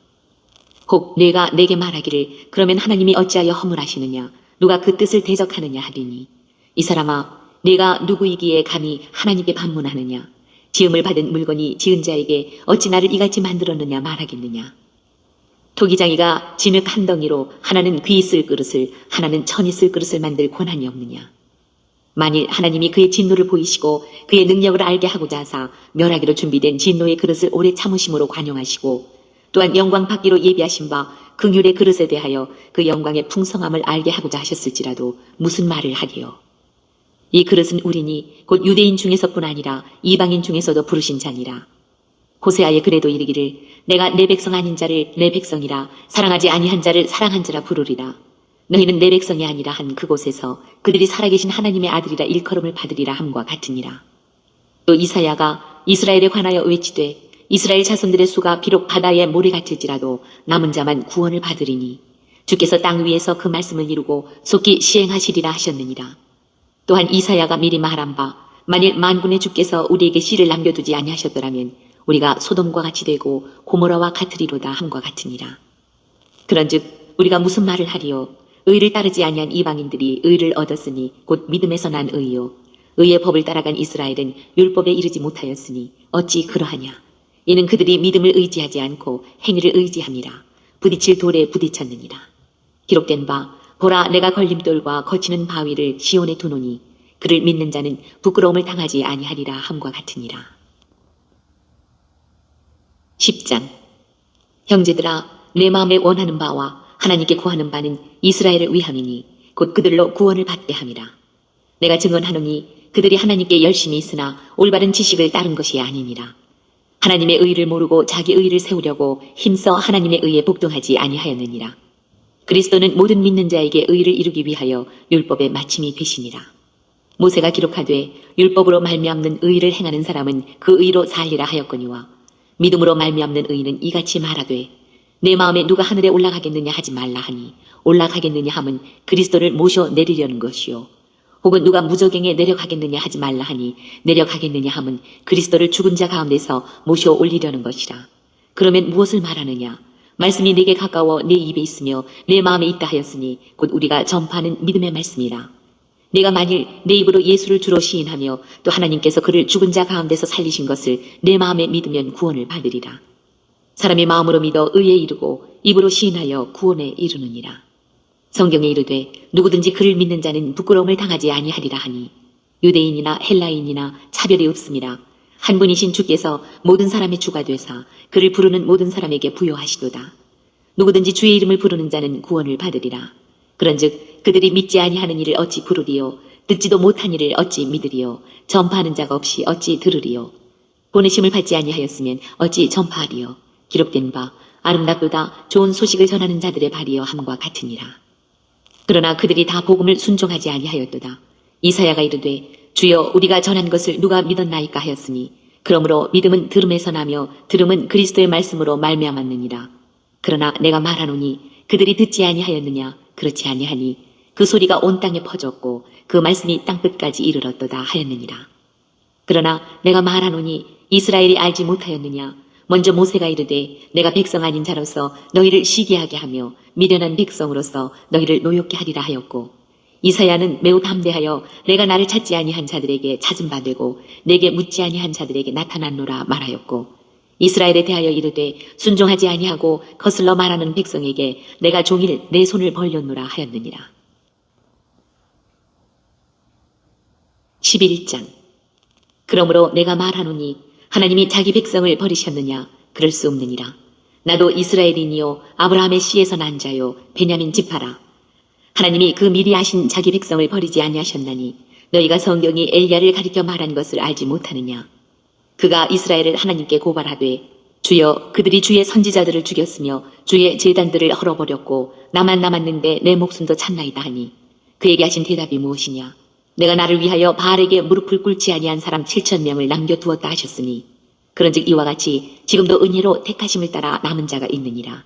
혹 내가 내게 말하기를 그러면 하나님이 어찌하여 허물하시느냐 누가 그 뜻을 대적하느냐 하리니 이 사람아 내가 누구이기에 감히 하나님께 반문하느냐 지음을 받은 물건이 지은 자에게 어찌 나를 이같이 만들었느냐 말하겠느냐. 토기장이가 진흙 한 덩이로 하나는 귀 있을 그릇을 하나는 천 있을 그릇을 만들 권한이 없느냐. 만일 하나님이 그의 진노를 보이시고 그의 능력을 알게 하고자 하사 멸하기로 준비된 진노의 그릇을 오래 참으심으로 관용하시고 또한 영광 받기로 예비하신 바 긍휼의 그릇에 대하여 그 영광의 풍성함을 알게 하고자 하셨을지라도 무슨 말을 하리요. 이 그릇은 우리니 곧 유대인 중에서뿐 아니라 이방인 중에서도 부르신 자니라. 호세아에 그래도 이르기를 내가 내 백성 아닌 자를 내 백성이라 사랑하지 아니한 자를 사랑한 자라 부르리라. 너희는 내 백성이 아니라 한 그곳에서 그들이 살아계신 하나님의 아들이라 일컬음을 받으리라 함과 같으니라. 또 이사야가 이스라엘에 관하여 외치되 이스라엘 자손들의 수가 비록 바다에 모래 같을지라도 남은 자만 구원을 받으리니 주께서 땅 위에서 그 말씀을 이루고 속히 시행하시리라 하셨느니라. 또한 이사야가 미리 말한 바 만일 만군의 주께서 우리에게 씨를 남겨두지 아니하셨더라면 우리가 소돔과 같이 되고 고모라와 같으리로다 함과 같으니라. 그런즉 우리가 무슨 말을 하리요 의를 따르지 아니한 이방인들이 의를 얻었으니 곧 믿음에서 난 의요 의의 법을 따라간 이스라엘은 율법에 이르지 못하였으니 어찌 그러하냐. 이는 그들이 믿음을 의지하지 않고 행위를 의지함이라. 부딪힐 돌에 부딪혔느니라. 기록된 바 보라 내가 걸림돌과 거치는 바위를 시온에 두노니 그를 믿는 자는 부끄러움을 당하지 아니하리라 함과 같으니라. 10장 형제들아 내 마음에 원하는 바와 하나님께 구하는 바는 이스라엘을 위함이니 곧 그들로 구원을 받게 함이라. 내가 증언하노니 그들이 하나님께 열심히 있으나 올바른 지식을 따른 것이 아니니라. 하나님의 의를 모르고 자기 의를 세우려고 힘써 하나님의 의에 복종하지 아니하였느니라. 그리스도는 모든 믿는 자에게 의를 이루기 위하여 율법의 마침이 되시니라. 모세가 기록하되 율법으로 말미암는 의를 행하는 사람은 그 의로 살리라 하였거니와 믿음으로 말미암는 의는 이같이 말하되 내 마음에 누가 하늘에 올라가겠느냐 하지 말라 하니 올라가겠느냐 함은 그리스도를 모셔 내리려는 것이요 혹은 누가 무저갱에 내려가겠느냐 하지 말라 하니 내려가겠느냐 함은 그리스도를 죽은 자 가운데서 모셔 올리려는 것이라. 그러면 무엇을 말하느냐 말씀이 내게 가까워 내 입에 있으며 내 마음에 있다 하였으니 곧 우리가 전파하는 믿음의 말씀이라. 내가 만일 내 입으로 예수를 주로 시인하며 또 하나님께서 그를 죽은 자 가운데서 살리신 것을 내 마음에 믿으면 구원을 받으리라. 사람이 마음으로 믿어 의에 이르고 입으로 시인하여 구원에 이르느니라. 성경에 이르되 누구든지 그를 믿는 자는 부끄러움을 당하지 아니하리라 하니 유대인이나 헬라인이나 차별이 없음이라. 한 분이신 주께서 모든 사람의 주가 되사 그를 부르는 모든 사람에게 부여하시도다. 누구든지 주의 이름을 부르는 자는 구원을 받으리라. 그런즉 그들이 믿지 아니하는 일을 어찌 부르리요? 듣지도 못한 일을 어찌 믿으리요? 전파하는 자가 없이 어찌 들으리요? 보내심을 받지 아니하였으면 어찌 전파하리요? 기록된 바 아름답도다 좋은 소식을 전하는 자들의 발이여 함과 같으니라. 그러나 그들이 다 복음을 순종하지 아니하였도다. 이사야가 이르되 주여 우리가 전한 것을 누가 믿었나이까 하였으니 그러므로 믿음은 들음에서 나며 들음은 그리스도의 말씀으로 말미암았느니라. 그러나 내가 말하노니 그들이 듣지 아니하였느냐? 그렇지 아니하니 그 소리가 온 땅에 퍼졌고 그 말씀이 땅 끝까지 이르렀도다 하였느니라. 그러나 내가 말하노니 이스라엘이 알지 못하였느냐? 먼저 모세가 이르되 내가 백성 아닌 자로서 너희를 시기하게 하며 미련한 백성으로서 너희를 노엽게 하리라 하였고, 이사야는 매우 담대하여 내가 나를 찾지 아니한 자들에게 찾은 바 되고 내게 묻지 아니한 자들에게 나타났노라 말하였고, 이스라엘에 대하여 이르되 순종하지 아니하고 거슬러 말하는 백성에게 내가 종일 내 손을 벌렸노라 하였느니라. 11장. 그러므로 내가 말하노니 하나님이 자기 백성을 버리셨느냐? 그럴 수 없느니라. 나도 이스라엘인이요 아브라함의 씨에서 난 자요 베냐민 지파라. 하나님이 그 미리 아신 자기 백성을 버리지 아니하셨나니 너희가 성경이 엘리야를 가리켜 말한 것을 알지 못하느냐? 그가 이스라엘을 하나님께 고발하되 주여 그들이 주의 선지자들을 죽였으며 주의 제단들을 헐어버렸고 나만 남았는데 내 목숨도 찾나이다 하니 그에게 하신 대답이 무엇이냐? 내가 나를 위하여 바알에게 무릎을 꿇지 아니한 사람 7,000명을 남겨두었다 하셨으니 그런즉 이와 같이 지금도 은혜로 택하심을 따라 남은 자가 있느니라.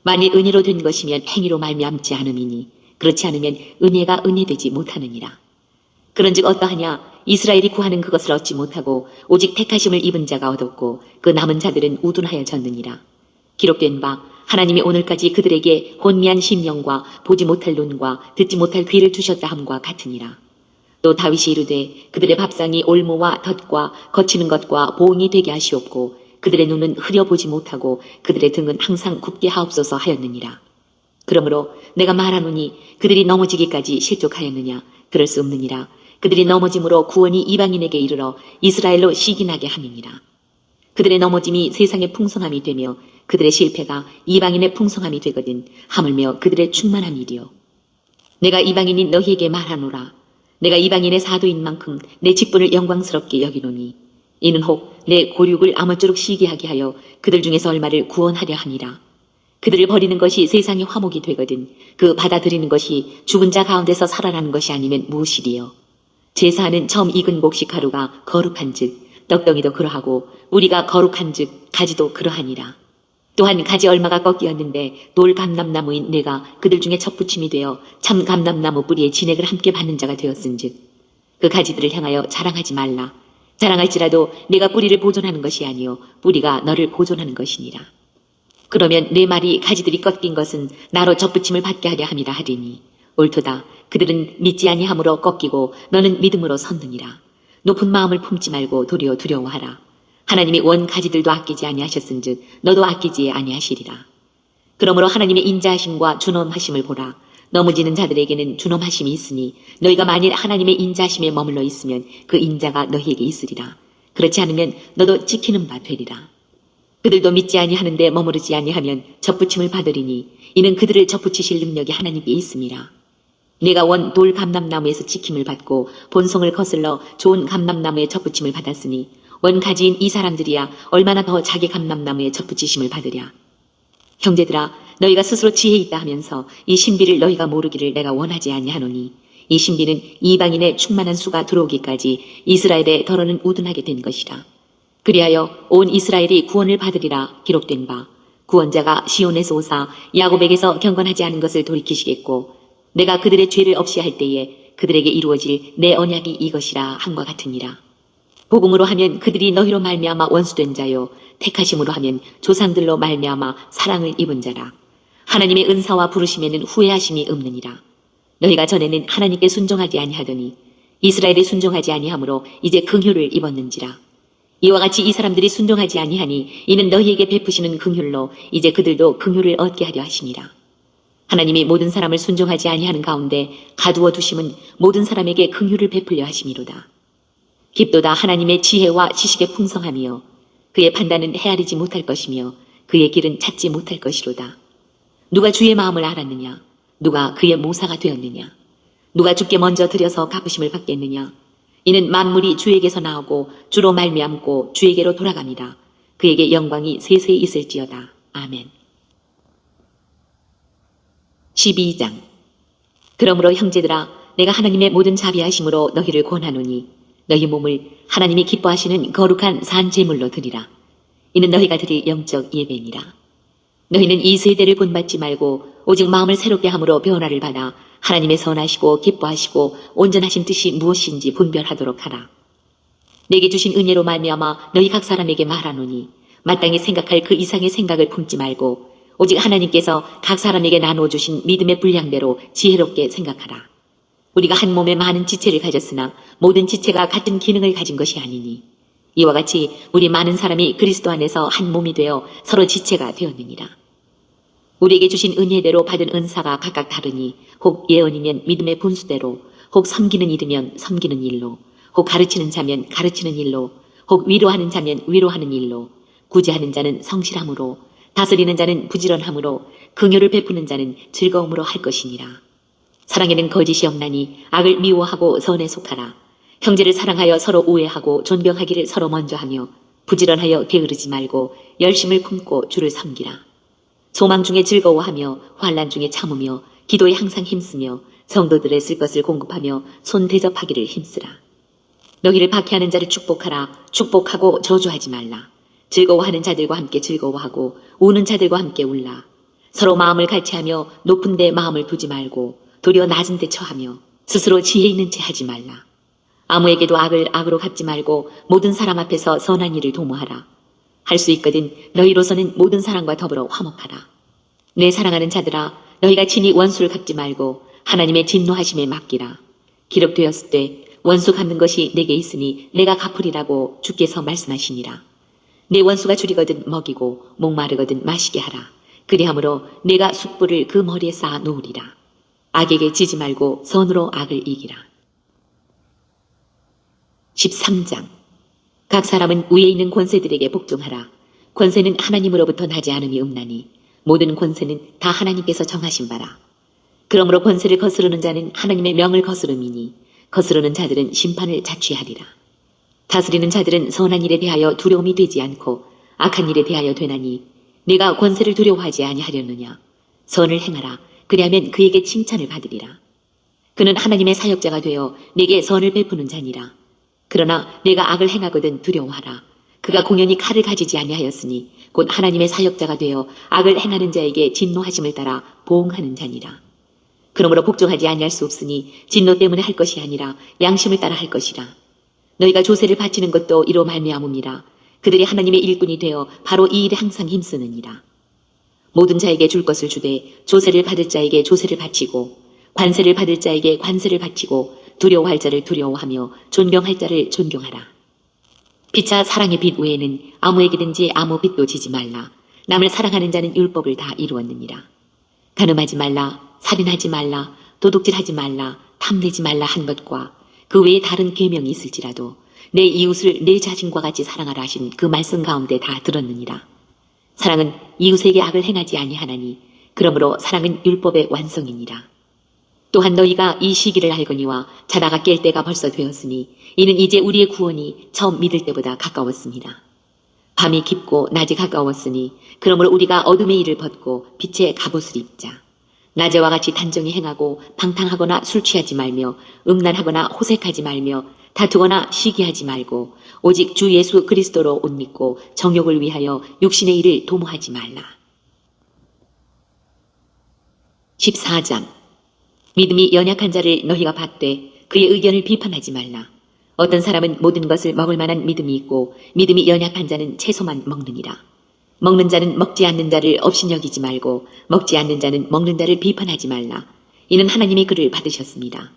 만일 은혜로 된 것이면 행위로 말미암지 않음이니 그렇지 않으면 은혜가 은혜되지 못하느니라. 그런즉 어떠하냐? 이스라엘이 구하는 그것을 얻지 못하고 오직 택하심을 입은 자가 얻었고 그 남은 자들은 우둔하여졌느니라. 기록된 바 하나님이 오늘까지 그들에게 혼미한 심령과 보지 못할 눈과 듣지 못할 귀를 주셨다 함과 같으니라. 또 다윗이 이르되 그들의 밥상이 올무와 덫과 거치는 것과 보응이 되게 하시옵고 그들의 눈은 흐려보지 못하고 그들의 등은 항상 굽게 하옵소서 하였느니라. 그러므로 내가 말하노니 그들이 넘어지기까지 실족하였느냐? 그럴 수 없느니라. 그들이 넘어짐으로 구원이 이방인에게 이르러 이스라엘로 시기나게 함이니라. 그들의 넘어짐이 세상의 풍성함이 되며 그들의 실패가 이방인의 풍성함이 되거든 하물며 그들의 충만함이리요. 내가 이방인인 너희에게 말하노라. 내가 이방인의 사도인 만큼 내 직분을 영광스럽게 여기노니 이는 혹 내 고륙을 아무쪼록 시기하게 하여 그들 중에서 얼마를 구원하려 함이라. 그들을 버리는 것이 세상의 화목이 되거든 그 받아들이는 것이 죽은 자 가운데서 살아나는 것이 아니면 무엇이리요. 제사하는 처음 익은 곡식 가루가 거룩한 즉 떡덩이도 그러하고 우리가 거룩한 즉 가지도 그러하니라. 또한 가지 얼마가 꺾이었는데 돌 감람나무인 내가 그들 중에 첫부침이 되어 참 감람나무 뿌리에 진액을 함께 받는 자가 되었은즉 그 가지들을 향하여 자랑하지 말라. 자랑할지라도 내가 뿌리를 보존하는 것이 아니요 뿌리가 너를 보존하는 것이니라. 그러면 내 말이 가지들이 꺾인 것은 나로 젖붙임을 받게 하려 함이라 하리니 옳도다. 그들은 믿지 아니함으로 꺾이고 너는 믿음으로 섰느니라. 높은 마음을 품지 말고 도리어 두려워하라. 하나님이 원 가지들도 아끼지 아니하셨은즉 너도 아끼지 아니하시리라. 그러므로 하나님의 인자하심과 준엄하심을 보라. 넘어지는 자들에게는 준엄하심이 있으니 너희가 만일 하나님의 인자하심에 머물러 있으면 그 인자가 너희에게 있으리라. 그렇지 않으면 너도 지키는 바 되리라. 그들도 믿지 아니하는데 머무르지 아니하면 젖붙임을 받으리니 이는 그들을 젖붙이실 능력이 하나님께 있음이라. 내가 원 돌 감람나무에서 지킴을 받고 본성을 거슬러 좋은 감람나무에 젖붙임을 받았으니 원 가지인 이 사람들이야 얼마나 더 자기 감람나무에 젖붙이심을 받으랴. 형제들아 너희가 스스로 지혜 있다 하면서 이 신비를 너희가 모르기를 내가 원하지 아니하노니 이 신비는 이방인의 충만한 수가 들어오기까지 이스라엘의 더러는 우둔하게 된 것이라. 그리하여 온 이스라엘이 구원을 받으리라 기록된 바 구원자가 시온에서 오사 야곱에게서 경건하지 않은 것을 돌이키시겠고 내가 그들의 죄를 없이 할 때에 그들에게 이루어질 내 언약이 이것이라 함과 같으니라. 복음으로 하면 그들이 너희로 말미암아 원수된 자요 택하심으로 하면 조상들로 말미암아 사랑을 입은 자라. 하나님의 은사와 부르심에는 후회하심이 없느니라. 너희가 전에는 하나님께 순종하지 아니하더니 이스라엘에 순종하지 아니하므로 이제 긍휼을 입었는지라. 이와 같이 이 사람들이 순종하지 아니하니 이는 너희에게 베푸시는 긍휼로 이제 그들도 긍휼을 얻게 하려 하심이라. 하나님이 모든 사람을 순종하지 아니하는 가운데 가두어 두심은 모든 사람에게 긍휼을 베풀려 하심이로다. 깊도다 하나님의 지혜와 지식의 풍성함이요 그의 판단은 헤아리지 못할 것이며 그의 길은 찾지 못할 것이로다. 누가 주의 마음을 알았느냐? 누가 그의 모사가 되었느냐? 누가 주께 먼저 드려서 갚으심을 받겠느냐? 이는 만물이 주에게서 나오고 주로 말미암고 주에게로 돌아갑니다. 그에게 영광이 세세히 있을지어다. 아멘. 12장. 그러므로 형제들아, 내가 하나님의 모든 자비하심으로 너희를 권하노니 너희 몸을 하나님이 기뻐하시는 거룩한 산 제물로 드리라. 이는 너희가 드릴 영적 예배니라. 너희는 이 세대를 본받지 말고 오직 마음을 새롭게 함으로 변화를 받아 하나님의 선하시고 기뻐하시고 온전하신 뜻이 무엇인지 분별하도록 하라. 내게 주신 은혜로 말미암아 너희 각 사람에게 말하노니 마땅히 생각할 그 이상의 생각을 품지 말고 오직 하나님께서 각 사람에게 나누어 주신 믿음의 분량대로 지혜롭게 생각하라. 우리가 한 몸에 많은 지체를 가졌으나 모든 지체가 같은 기능을 가진 것이 아니니 이와 같이 우리 많은 사람이 그리스도 안에서 한 몸이 되어 서로 지체가 되었느니라. 우리에게 주신 은혜대로 받은 은사가 각각 다르니 혹 예언이면 믿음의 분수대로, 혹 섬기는 일이면 섬기는 일로, 혹 가르치는 자면 가르치는 일로, 혹 위로하는 자면 위로하는 일로, 구제하는 자는 성실함으로, 다스리는 자는 부지런함으로, 긍휼을 베푸는 자는 즐거움으로 할 것이니라. 사랑에는 거짓이 없나니 악을 미워하고 선에 속하라. 형제를 사랑하여 서로 우애하고 존경하기를 서로 먼저 하며 부지런하여 게으르지 말고 열심을 품고 주를 섬기라. 소망 중에 즐거워하며 환난 중에 참으며 기도에 항상 힘쓰며 성도들의 쓸 것을 공급하며 손 대접하기를 힘쓰라. 너희를 박해하는 자를 축복하라. 축복하고 저주하지 말라. 즐거워하는 자들과 함께 즐거워하고 우는 자들과 함께 울라. 서로 마음을 같이하며 높은 데 마음을 두지 말고 도리어 낮은 데 처하며 스스로 지혜 있는 채 하지 말라. 아무에게도 악을 악으로 갚지 말고 모든 사람 앞에서 선한 일을 도모하라. 할 수 있거든 너희로서는 모든 사람과 더불어 화목하라. 내 사랑하는 자들아, 너희가 친히 원수를 갚지 말고 하나님의 진노하심에 맡기라. 기록되었을 때 원수 갚는 것이 내게 있으니 내가 갚으리라고 주께서 말씀하시니라. 내 원수가 줄이거든 먹이고 목마르거든 마시게 하라. 그리함으로 내가 숯불을 그 머리에 쌓아 놓으리라. 악에게 지지 말고 선으로 악을 이기라. 13장. 각 사람은 위에 있는 권세들에게 복종하라. 권세는 하나님으로부터 나지 않음이 없나니 모든 권세는 다 하나님께서 정하신 바라. 그러므로 권세를 거스르는 자는 하나님의 명을 거스름이니 거스르는 자들은 심판을 자취하리라. 다스리는 자들은 선한 일에 대하여 두려움이 되지 않고 악한 일에 대하여 되나니 네가 권세를 두려워하지 아니하려느냐. 선을 행하라. 그리하면 그에게 칭찬을 받으리라. 그는 하나님의 사역자가 되어 내게 선을 베푸는 자니라. 그러나 내가 악을 행하거든 두려워하라. 그가 공연히 칼을 가지지 아니하였으니 곧 하나님의 사역자가 되어 악을 행하는 자에게 진노하심을 따라 보응하는 자니라. 그러므로 복종하지 아니할 수 없으니 진노 때문에 할 것이 아니라 양심을 따라 할 것이라. 너희가 조세를 바치는 것도 이로 말미암음이라. 그들이 하나님의 일꾼이 되어 바로 이 일에 항상 힘쓰느니라. 모든 자에게 줄 것을 주되 조세를 받을 자에게 조세를 바치고 관세를 받을 자에게 관세를 바치고 두려워할 자를 두려워하며 존경할 자를 존경하라. 피차 사랑의 빛 외에는 아무에게든지 아무 빛도 지지 말라. 남을 사랑하는 자는 율법을 다 이루었느니라. 간음하지 말라, 살인하지 말라, 도둑질하지 말라, 탐내지 말라 한 것과 그 외에 다른 계명이 있을지라도 내 이웃을 내 자신과 같이 사랑하라 하신 그 말씀 가운데 다 들었느니라. 사랑은 이웃에게 악을 행하지 아니하나니 그러므로 사랑은 율법의 완성이니라. 또한 너희가 이 시기를 알거니와 자다가 깰 때가 벌써 되었으니 이는 이제 우리의 구원이 처음 믿을 때보다 가까웠습니다. 밤이 깊고 낮이 가까웠으니 그러므로 우리가 어둠의 일을 벗고 빛의 갑옷을 입자. 낮에와 같이 단정히 행하고 방탕하거나 술 취하지 말며 음란하거나 호색하지 말며 다투거나 시기하지 말고 오직 주 예수 그리스도로 옷 입고 정욕을 위하여 육신의 일을 도모하지 말라. 14장. 믿음이 연약한 자를 너희가 받되 그의 의견을 비판하지 말라. 어떤 사람은 모든 것을 먹을 만한 믿음이 있고 믿음이 연약한 자는 채소만 먹느니라. 먹는 자는 먹지 않는 자를 업신여기지 말고 먹지 않는 자는 먹는 자를 비판하지 말라. 이는 하나님이 그를 받으셨습니다.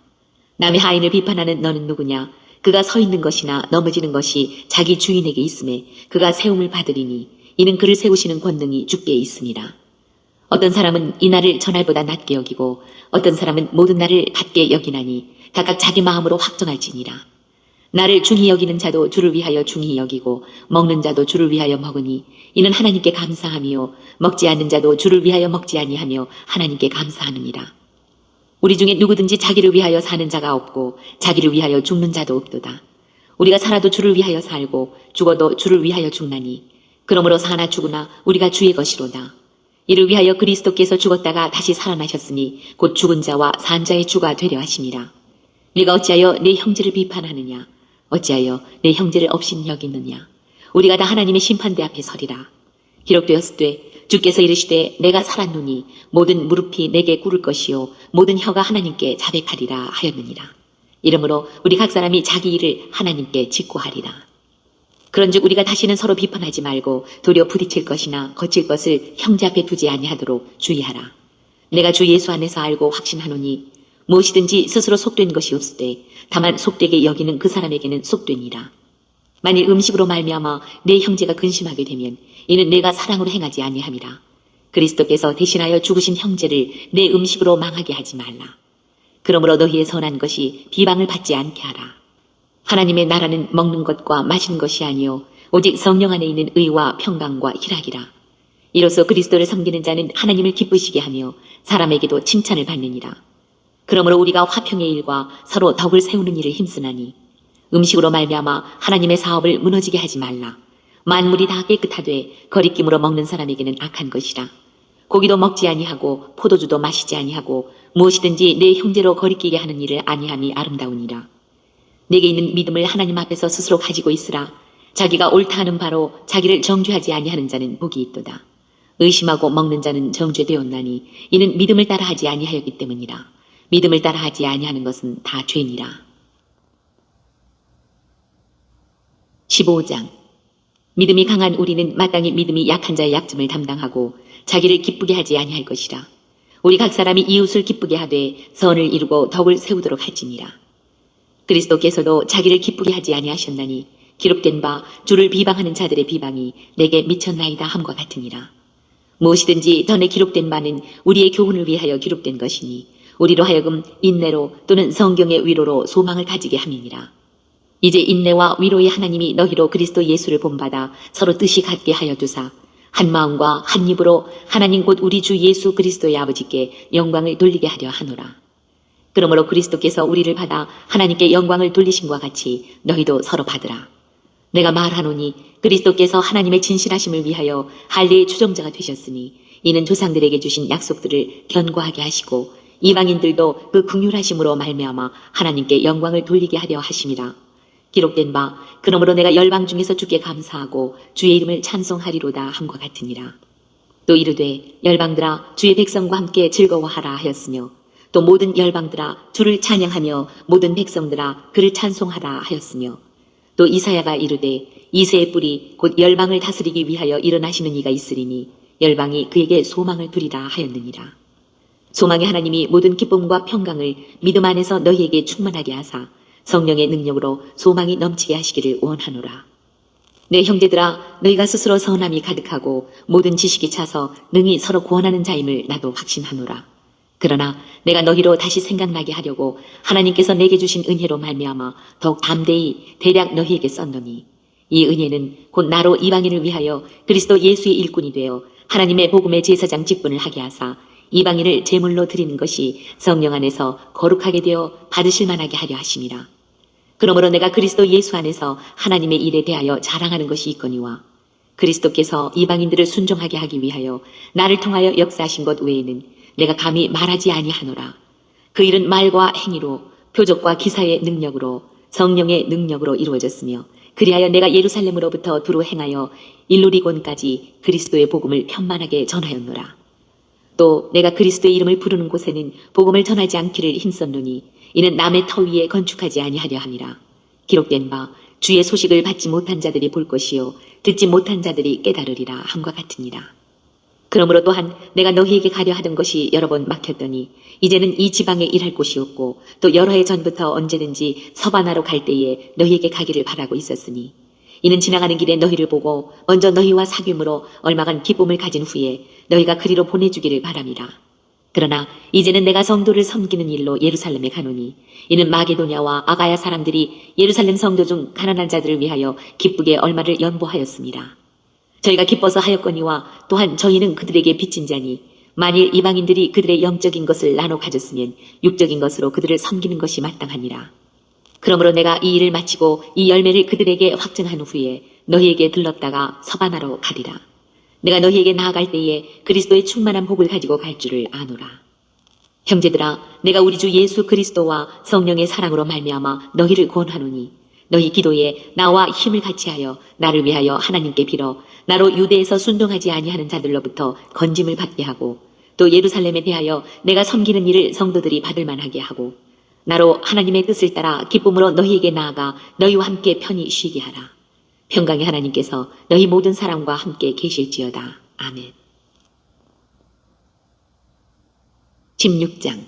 남의 하인을 비판하는 너는 누구냐? 그가 서 있는 것이나 넘어지는 것이 자기 주인에게 있음에 그가 세움을 받으리니 이는 그를 세우시는 권능이 주께 있습니다. 어떤 사람은 이 날을 전날보다 낮게 여기고 어떤 사람은 모든 날을 같게 여기나니 각각 자기 마음으로 확정할지니라. 나를 중히 여기는 자도 주를 위하여 중히 여기고 먹는 자도 주를 위하여 먹으니 이는 하나님께 감사함이요 먹지 않는 자도 주를 위하여 먹지 아니하며 하나님께 감사하느니라. 우리 중에 누구든지 자기를 위하여 사는 자가 없고 자기를 위하여 죽는 자도 없도다. 우리가 살아도 주를 위하여 살고 죽어도 주를 위하여 죽나니 그러므로 사나 죽으나 우리가 주의 것이로다. 이를 위하여 그리스도께서 죽었다가 다시 살아나셨으니 곧 죽은 자와 산 자의 주가 되려 하심이라. 네가 어찌하여 내 형제를 비판하느냐? 어찌하여 내 형제를 업신 여기느냐? 우리가 다 하나님의 심판대 앞에 서리라. 기록되었으되 주께서 이르시되 내가 살았노니 모든 무릎이 내게 꿇을 것이요 모든 혀가 하나님께 자백하리라 하였느니라. 이러므로 우리 각 사람이 자기 일을 하나님께 직고하리라. 그런즉 우리가 다시는 서로 비판하지 말고 도리어 부딪힐 것이나 거칠 것을 형제 앞에 두지 아니하도록 주의하라. 내가 주 예수 안에서 알고 확신하노니 무엇이든지 스스로 속된 것이 없으되 다만 속되게 여기는 그 사람에게는 속되니라. 만일 음식으로 말미암아 내 형제가 근심하게 되면 이는 내가 사랑으로 행하지 아니함이라. 그리스도께서 대신하여 죽으신 형제를 내 음식으로 망하게 하지 말라. 그러므로 너희의 선한 것이 비방을 받지 않게 하라. 하나님의 나라는 먹는 것과 마시는 것이 아니요 오직 성령 안에 있는 의와 평강과 희락이라. 이로써 그리스도를 섬기는 자는 하나님을 기쁘시게 하며 사람에게도 칭찬을 받느니라. 그러므로 우리가 화평의 일과 서로 덕을 세우는 일을 힘쓰나니 음식으로 말미암아 하나님의 사업을 무너지게 하지 말라. 만물이 다 깨끗하되 거리낌으로 먹는 사람에게는 악한 것이라. 고기도 먹지 아니하고 포도주도 마시지 아니하고 무엇이든지 내 형제로 거리끼게 하는 일을 아니함이 아름다우니라. 내게 있는 믿음을 하나님 앞에서 스스로 가지고 있으라. 자기가 옳다 하는 바로 자기를 정죄하지 아니하는 자는 복이 있도다. 의심하고 먹는 자는 정죄되었나니 이는 믿음을 따라 하지 아니하였기 때문이라. 믿음을 따라 하지 아니하는 것은 다 죄니라. 15장. 믿음이 강한 우리는 마땅히 믿음이 약한 자의 약점을 담당하고 자기를 기쁘게 하지 아니할 것이라. 우리 각 사람이 이웃을 기쁘게 하되 선을 이루고 덕을 세우도록 할지니라. 그리스도께서도 자기를 기쁘게 하지 아니하셨나니 기록된 바 주를 비방하는 자들의 비방이 내게 미쳤나이다 함과 같으니라. 무엇이든지 전에 기록된 바는 우리의 교훈을 위하여 기록된 것이니 우리로 하여금 인내로 또는 성경의 위로로 소망을 가지게 함이니라. 이제 인내와 위로의 하나님이 너희로 그리스도 예수를 본받아 서로 뜻이 같게 하여 두사 한 마음과 한 입으로 하나님 곧 우리 주 예수 그리스도의 아버지께 영광을 돌리게 하려 하노라. 그러므로 그리스도께서 우리를 받아 하나님께 영광을 돌리심과 같이 너희도 서로 받으라. 내가 말하노니 그리스도께서 하나님의 진실하심을 위하여 할례의 추종자가 되셨으니 이는 조상들에게 주신 약속들을 견고하게 하시고 이방인들도 그 긍휼하심으로 말미암아 하나님께 영광을 돌리게 하려 하심이라. 기록된 바 그러므로 내가 열방 중에서 주께 감사하고 주의 이름을 찬송하리로다 함과 같으니라. 또 이르되 열방들아 주의 백성과 함께 즐거워하라 하였으며 또 모든 열방들아 주를 찬양하며 모든 백성들아 그를 찬송하라 하였으며 또 이사야가 이르되 이새의 뿔이 곧 열방을 다스리기 위하여 일어나시는 이가 있으리니 열방이 그에게 소망을 두리라 하였느니라. 소망의 하나님이 모든 기쁨과 평강을 믿음 안에서 너희에게 충만하게 하사 성령의 능력으로 소망이 넘치게 하시기를 원하노라. 내 형제들아 너희가 스스로 선함이 가득하고 모든 지식이 차서 능히 서로 구원하는 자임을 나도 확신하노라. 그러나 내가 너희로 다시 생각나게 하려고 하나님께서 내게 주신 은혜로 말미암아 더욱 담대히 대략 너희에게 썼노니 이 은혜는 곧 나로 이방인을 위하여 그리스도 예수의 일꾼이 되어 하나님의 복음의 제사장 직분을 하게 하사 이방인을 제물로 드리는 것이 성령 안에서 거룩하게 되어 받으실 만하게 하려 하심이라. 그러므로 내가 그리스도 예수 안에서 하나님의 일에 대하여 자랑하는 것이 있거니와 그리스도께서 이방인들을 순종하게 하기 위하여 나를 통하여 역사하신 것 외에는 내가 감히 말하지 아니하노라. 그 일은 말과 행위로 표적과 기사의 능력으로 성령의 능력으로 이루어졌으며 그리하여 내가 예루살렘으로부터 두루 행하여 일루리곤까지 그리스도의 복음을 편만하게 전하였노라. 또 내가 그리스도의 이름을 부르는 곳에는 복음을 전하지 않기를 힘썼노니 이는 남의 터 위에 건축하지 아니하려 함이라. 기록된 바 주의 소식을 받지 못한 자들이 볼 것이요 듣지 못한 자들이 깨달으리라 함과 같으니라. 그러므로 또한 내가 너희에게 가려 하던 것이 여러 번 막혔더니 이제는 이 지방에 일할 곳이 없고 또 여러 해 전부터 언제든지 서바나로 갈 때에 너희에게 가기를 바라고 있었으니 이는 지나가는 길에 너희를 보고 먼저 너희와 사귐으로 얼마간 기쁨을 가진 후에 너희가 그리로 보내주기를 바람이라. 그러나 이제는 내가 성도를 섬기는 일로 예루살렘에 가노니 이는 마게도냐와 아가야 사람들이 예루살렘 성도 중 가난한 자들을 위하여 기쁘게 얼마를 연보하였습니다. 저희가 기뻐서 하였거니와 또한 저희는 그들에게 빚진 자니 만일 이방인들이 그들의 영적인 것을 나눠 가졌으면 육적인 것으로 그들을 섬기는 것이 마땅하니라. 그러므로 내가 이 일을 마치고 이 열매를 그들에게 확증한 후에 너희에게 들렀다가 서바나로 가리라. 내가 너희에게 나아갈 때에 그리스도의 충만한 복을 가지고 갈 줄을 아노라. 형제들아, 내가 우리 주 예수 그리스도와 성령의 사랑으로 말미암아 너희를 권하노니 너희 기도에 나와 힘을 같이하여 나를 위하여 하나님께 빌어 나로 유대에서 순종하지 아니하는 자들로부터 건짐을 받게 하고 또 예루살렘에 대하여 내가 섬기는 일을 성도들이 받을 만하게 하고 나로 하나님의 뜻을 따라 기쁨으로 너희에게 나아가 너희와 함께 편히 쉬게 하라. 평강의 하나님께서 너희 모든 사람과 함께 계실지어다. 아멘. 16장.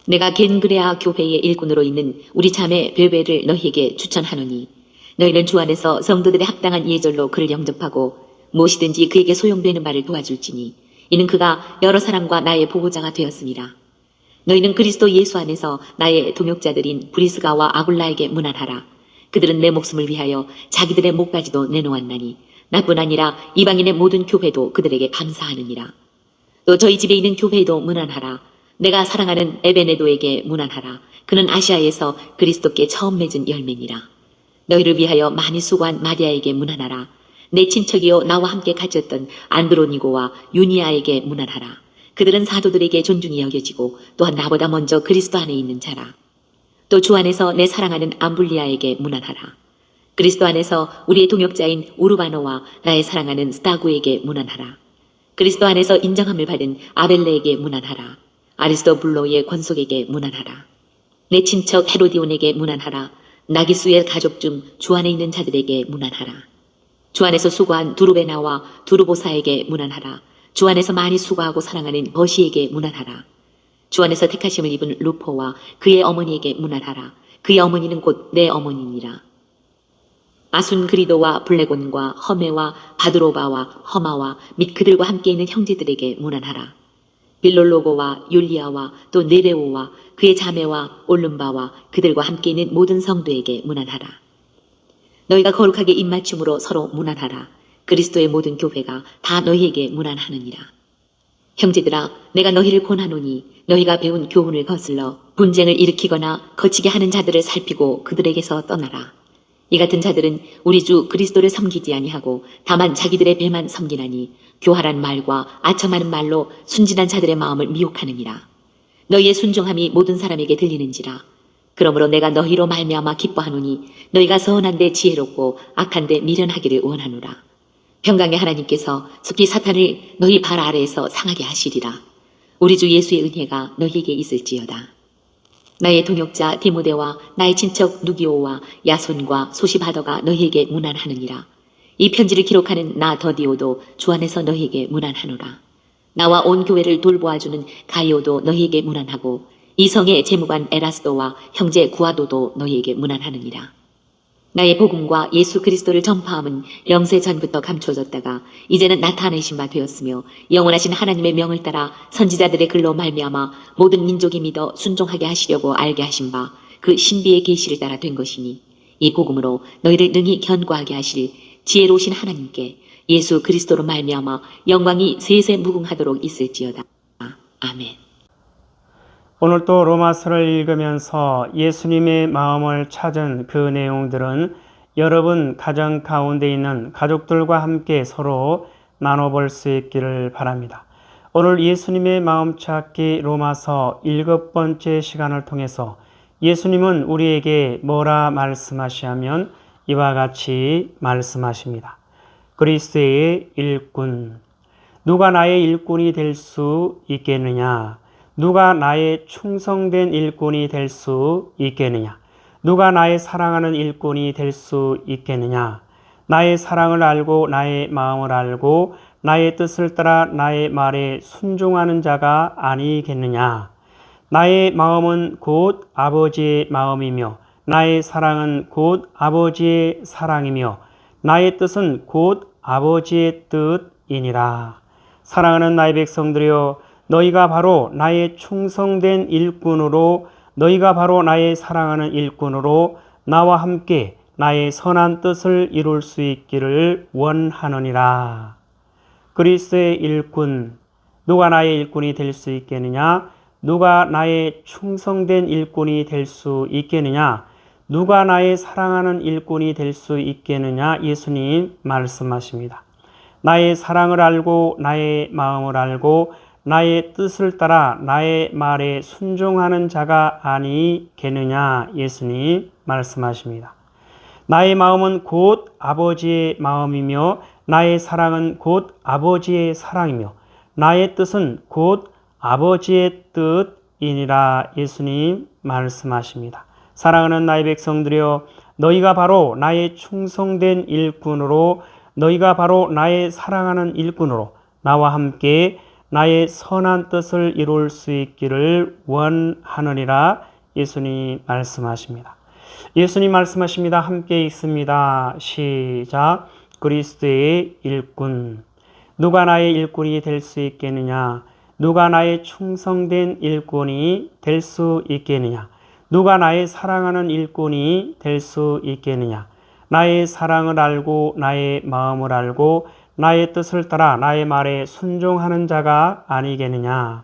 내가 겐그레아 교회의 일꾼으로 있는 우리 자매 베베를 너희에게 추천하노니 너희는 주 안에서 성도들의 합당한 예절로 그를 영접하고 무엇이든지 그에게 소용되는 바를 도와줄지니 이는 그가 여러 사람과 나의 보호자가 되었습니다. 너희는 그리스도 예수 안에서 나의 동역자들인 브리스가와 아굴라에게 문안하라. 그들은 내 목숨을 위하여 자기들의 목까지도 내놓았나니 나뿐 아니라 이방인의 모든 교회도 그들에게 감사하느니라. 또 저희 집에 있는 교회에도 문안하라. 내가 사랑하는 에베네도에게 문안하라. 그는 아시아에서 그리스도께 처음 맺은 열매니라. 너희를 위하여 많이 수고한 마리아에게 문안하라. 내 친척이요 나와 함께 갇혔던 안드로니고와 유니아에게 문안하라. 그들은 사도들에게 존중이 여겨지고 또한 나보다 먼저 그리스도 안에 있는 자라. 또 주 안에서 내 사랑하는 암블리아에게 문안하라. 그리스도 안에서 우리의 동역자인 우르바노와 나의 사랑하는 스타구에게 문안하라. 그리스도 안에서 인정함을 받은 아벨레에게 문안하라. 아리스토블로의 권속에게 문안하라. 내 친척 헤로디온에게 문안하라. 나기수의 가족 중 주 안에 있는 자들에게 문안하라. 주 안에서 수고한 두루베나와 두루보사에게 문안하라. 주 안에서 많이 수고하고 사랑하는 버시에게 문안하라. 주 안에서 택하심을 입은 루포와 그의 어머니에게 문안하라. 그의 어머니는 곧 내 어머니니라. 아순그리도와 블레곤과 허메와 바드로바와 허마와 및 그들과 함께 있는 형제들에게 문안하라. 빌롤로고와 율리아와 또 네레오와 그의 자매와 올름바와 그들과 함께 있는 모든 성도에게 문안하라. 너희가 거룩하게 입맞춤으로 서로 문안하라. 그리스도의 모든 교회가 다 너희에게 문안하느니라. 형제들아, 내가 너희를 권하노니 너희가 배운 교훈을 거슬러 분쟁을 일으키거나 거치게 하는 자들을 살피고 그들에게서 떠나라. 이 같은 자들은 우리 주 그리스도를 섬기지 아니하고 다만 자기들의 배만 섬기나니 교활한 말과 아첨하는 말로 순진한 자들의 마음을 미혹하느니라. 너희의 순종함이 모든 사람에게 들리는지라. 그러므로 내가 너희로 말미암아 기뻐하노니 너희가 선한데 지혜롭고 악한데 미련하기를 원하노라. 평강의 하나님께서 속히 사탄을 너희 발 아래에서 상하게 하시리라. 우리 주 예수의 은혜가 너희에게 있을지어다. 나의 동역자 디모데와 나의 친척 누기오와 야손과 소시바더가 너희에게 문안하느니라. 이 편지를 기록하는 나 더디오도 주 안에서 너희에게 문안하노라. 나와 온 교회를 돌보아주는 가이오도 너희에게 문안하고 이 성의 재무관 에라스도와 형제 구아도도 너희에게 문안하느니라. 나의 복음과 예수 그리스도를 전파함은 영세 전부터 감추어졌다가 이제는 나타내신 바 되었으며 영원하신 하나님의 명을 따라 선지자들의 글로 말미암아 모든 민족이 믿어 순종하게 하시려고 알게 하신 바 그 신비의 계시를 따라 된 것이니 이 복음으로 너희를 능히 견고하게 하실 지혜로우신 하나님께 예수 그리스도로 말미암아 영광이 세세 무궁하도록 있을지어다. 아멘. 오늘 또 로마서를 읽으면서 예수님의 마음을 찾은 그 내용들은 여러분 가정 가운데 있는 가족들과 함께 서로 나눠볼 수 있기를 바랍니다. 오늘 예수님의 마음 찾기 로마서 7번째 시간을 통해서 예수님은 우리에게 뭐라 말씀하시냐면 이와 같이 말씀하십니다. 그리스도의 일꾼. 누가 나의 일꾼이 될 수 있겠느냐? 누가 나의 충성된 일꾼이 될 수 있겠느냐? 누가 나의 사랑하는 일꾼이 될 수 있겠느냐? 나의 사랑을 알고 나의 마음을 알고 나의 뜻을 따라 나의 말에 순종하는 자가 아니겠느냐? 나의 마음은 곧 아버지의 마음이며 나의 사랑은 곧 아버지의 사랑이며 나의 뜻은 곧 아버지의 뜻이니라. 사랑하는 나의 백성들이여, 너희가 바로 나의 충성된 일꾼으로, 너희가 바로 나의 사랑하는 일꾼으로 나와 함께 나의 선한 뜻을 이룰 수 있기를 원하느니라. 그리스도의 일꾼, 누가 나의 일꾼이 될 수 있겠느냐? 누가 나의 충성된 일꾼이 될 수 있겠느냐? 누가 나의 사랑하는 일꾼이 될 수 있겠느냐? 예수님 말씀하십니다. 나의 사랑을 알고 나의 마음을 알고 나의 뜻을 따라 나의 말에 순종하는 자가 아니겠느냐? 예수님 말씀하십니다. 나의 마음은 곧 아버지의 마음이며 나의 사랑은 곧 아버지의 사랑이며 나의 뜻은 곧 아버지의 뜻이니라. 예수님 말씀하십니다. 사랑하는 나의 백성들이여, 너희가 바로 나의 충성된 일꾼으로, 너희가 바로 나의 사랑하는 일꾼으로 나와 함께 나의 선한 뜻을 이룰 수 있기를 원하느니라. 예수님 말씀하십니다. 예수님 말씀하십니다. 함께 있습니다. 시작. 그리스도의 일꾼. 누가 나의 일꾼이 될 수 있겠느냐? 누가 나의 충성된 일꾼이 될 수 있겠느냐? 누가 나의 사랑하는 일꾼이 될 수 있겠느냐? 나의 사랑을 알고 나의 마음을 알고 나의 뜻을 따라 나의 말에 순종하는 자가 아니겠느냐?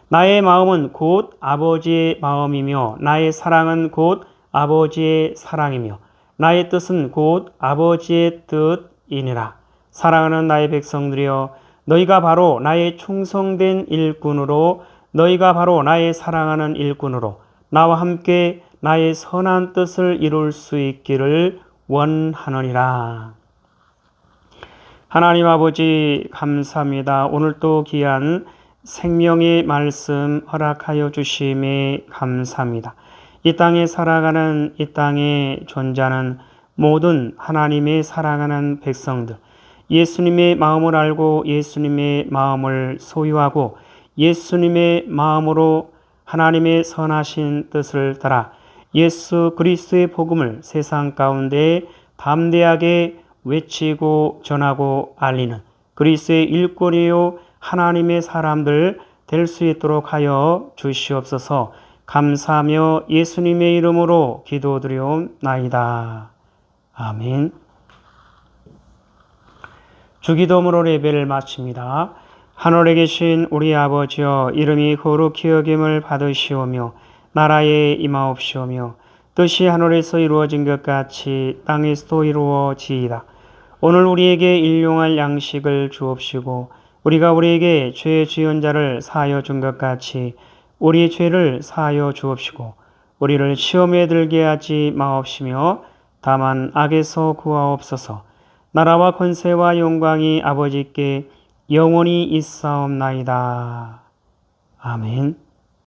나의 마음은 곧 아버지의 마음이며 나의 사랑은 곧 아버지의 사랑이며 나의 뜻은 곧 아버지의 뜻이니라. 사랑하는 나의 백성들이여, 너희가 바로 나의 충성된 일꾼으로, 너희가 바로 나의 사랑하는 일꾼으로 나와 함께 나의 선한 뜻을 이룰 수 있기를 원하느니라. 하나님 아버지 감사합니다. 오늘 또 귀한 생명의 말씀 허락하여 주심에 감사합니다. 이 땅에 살아가는, 이 땅에 존재하는 모든 하나님의 사랑하는 백성들, 예수님의 마음을 알고 예수님의 마음을 소유하고 예수님의 마음으로 하나님의 선하신 뜻을 따라 예수 그리스도의 복음을 세상 가운데 담대하게 외치고 전하고 알리는 그리스도의 일꾼이요 하나님의 사람들 될 수 있도록 하여 주시옵소서. 감사하며 예수님의 이름으로 기도드리옵나이다. 아멘. 주기도문으로 예배를 마칩니다. 하늘에 계신 우리 아버지여, 이름이 거룩히 여김을 받으시오며 나라에 임하옵시오며 뜻이 하늘에서 이루어진 것 같이 땅에서도 이루어지이다. 오늘 우리에게 일용할 양식을 주옵시고 우리가 우리에게 죄 지은 자를 사하여 준 것 같이 우리의 죄를 사하여 주옵시고 우리를 시험에 들게 하지 마옵시며 다만 악에서 구하옵소서. 나라와 권세와 영광이 아버지께 영원히 있사옵나이다. 아멘.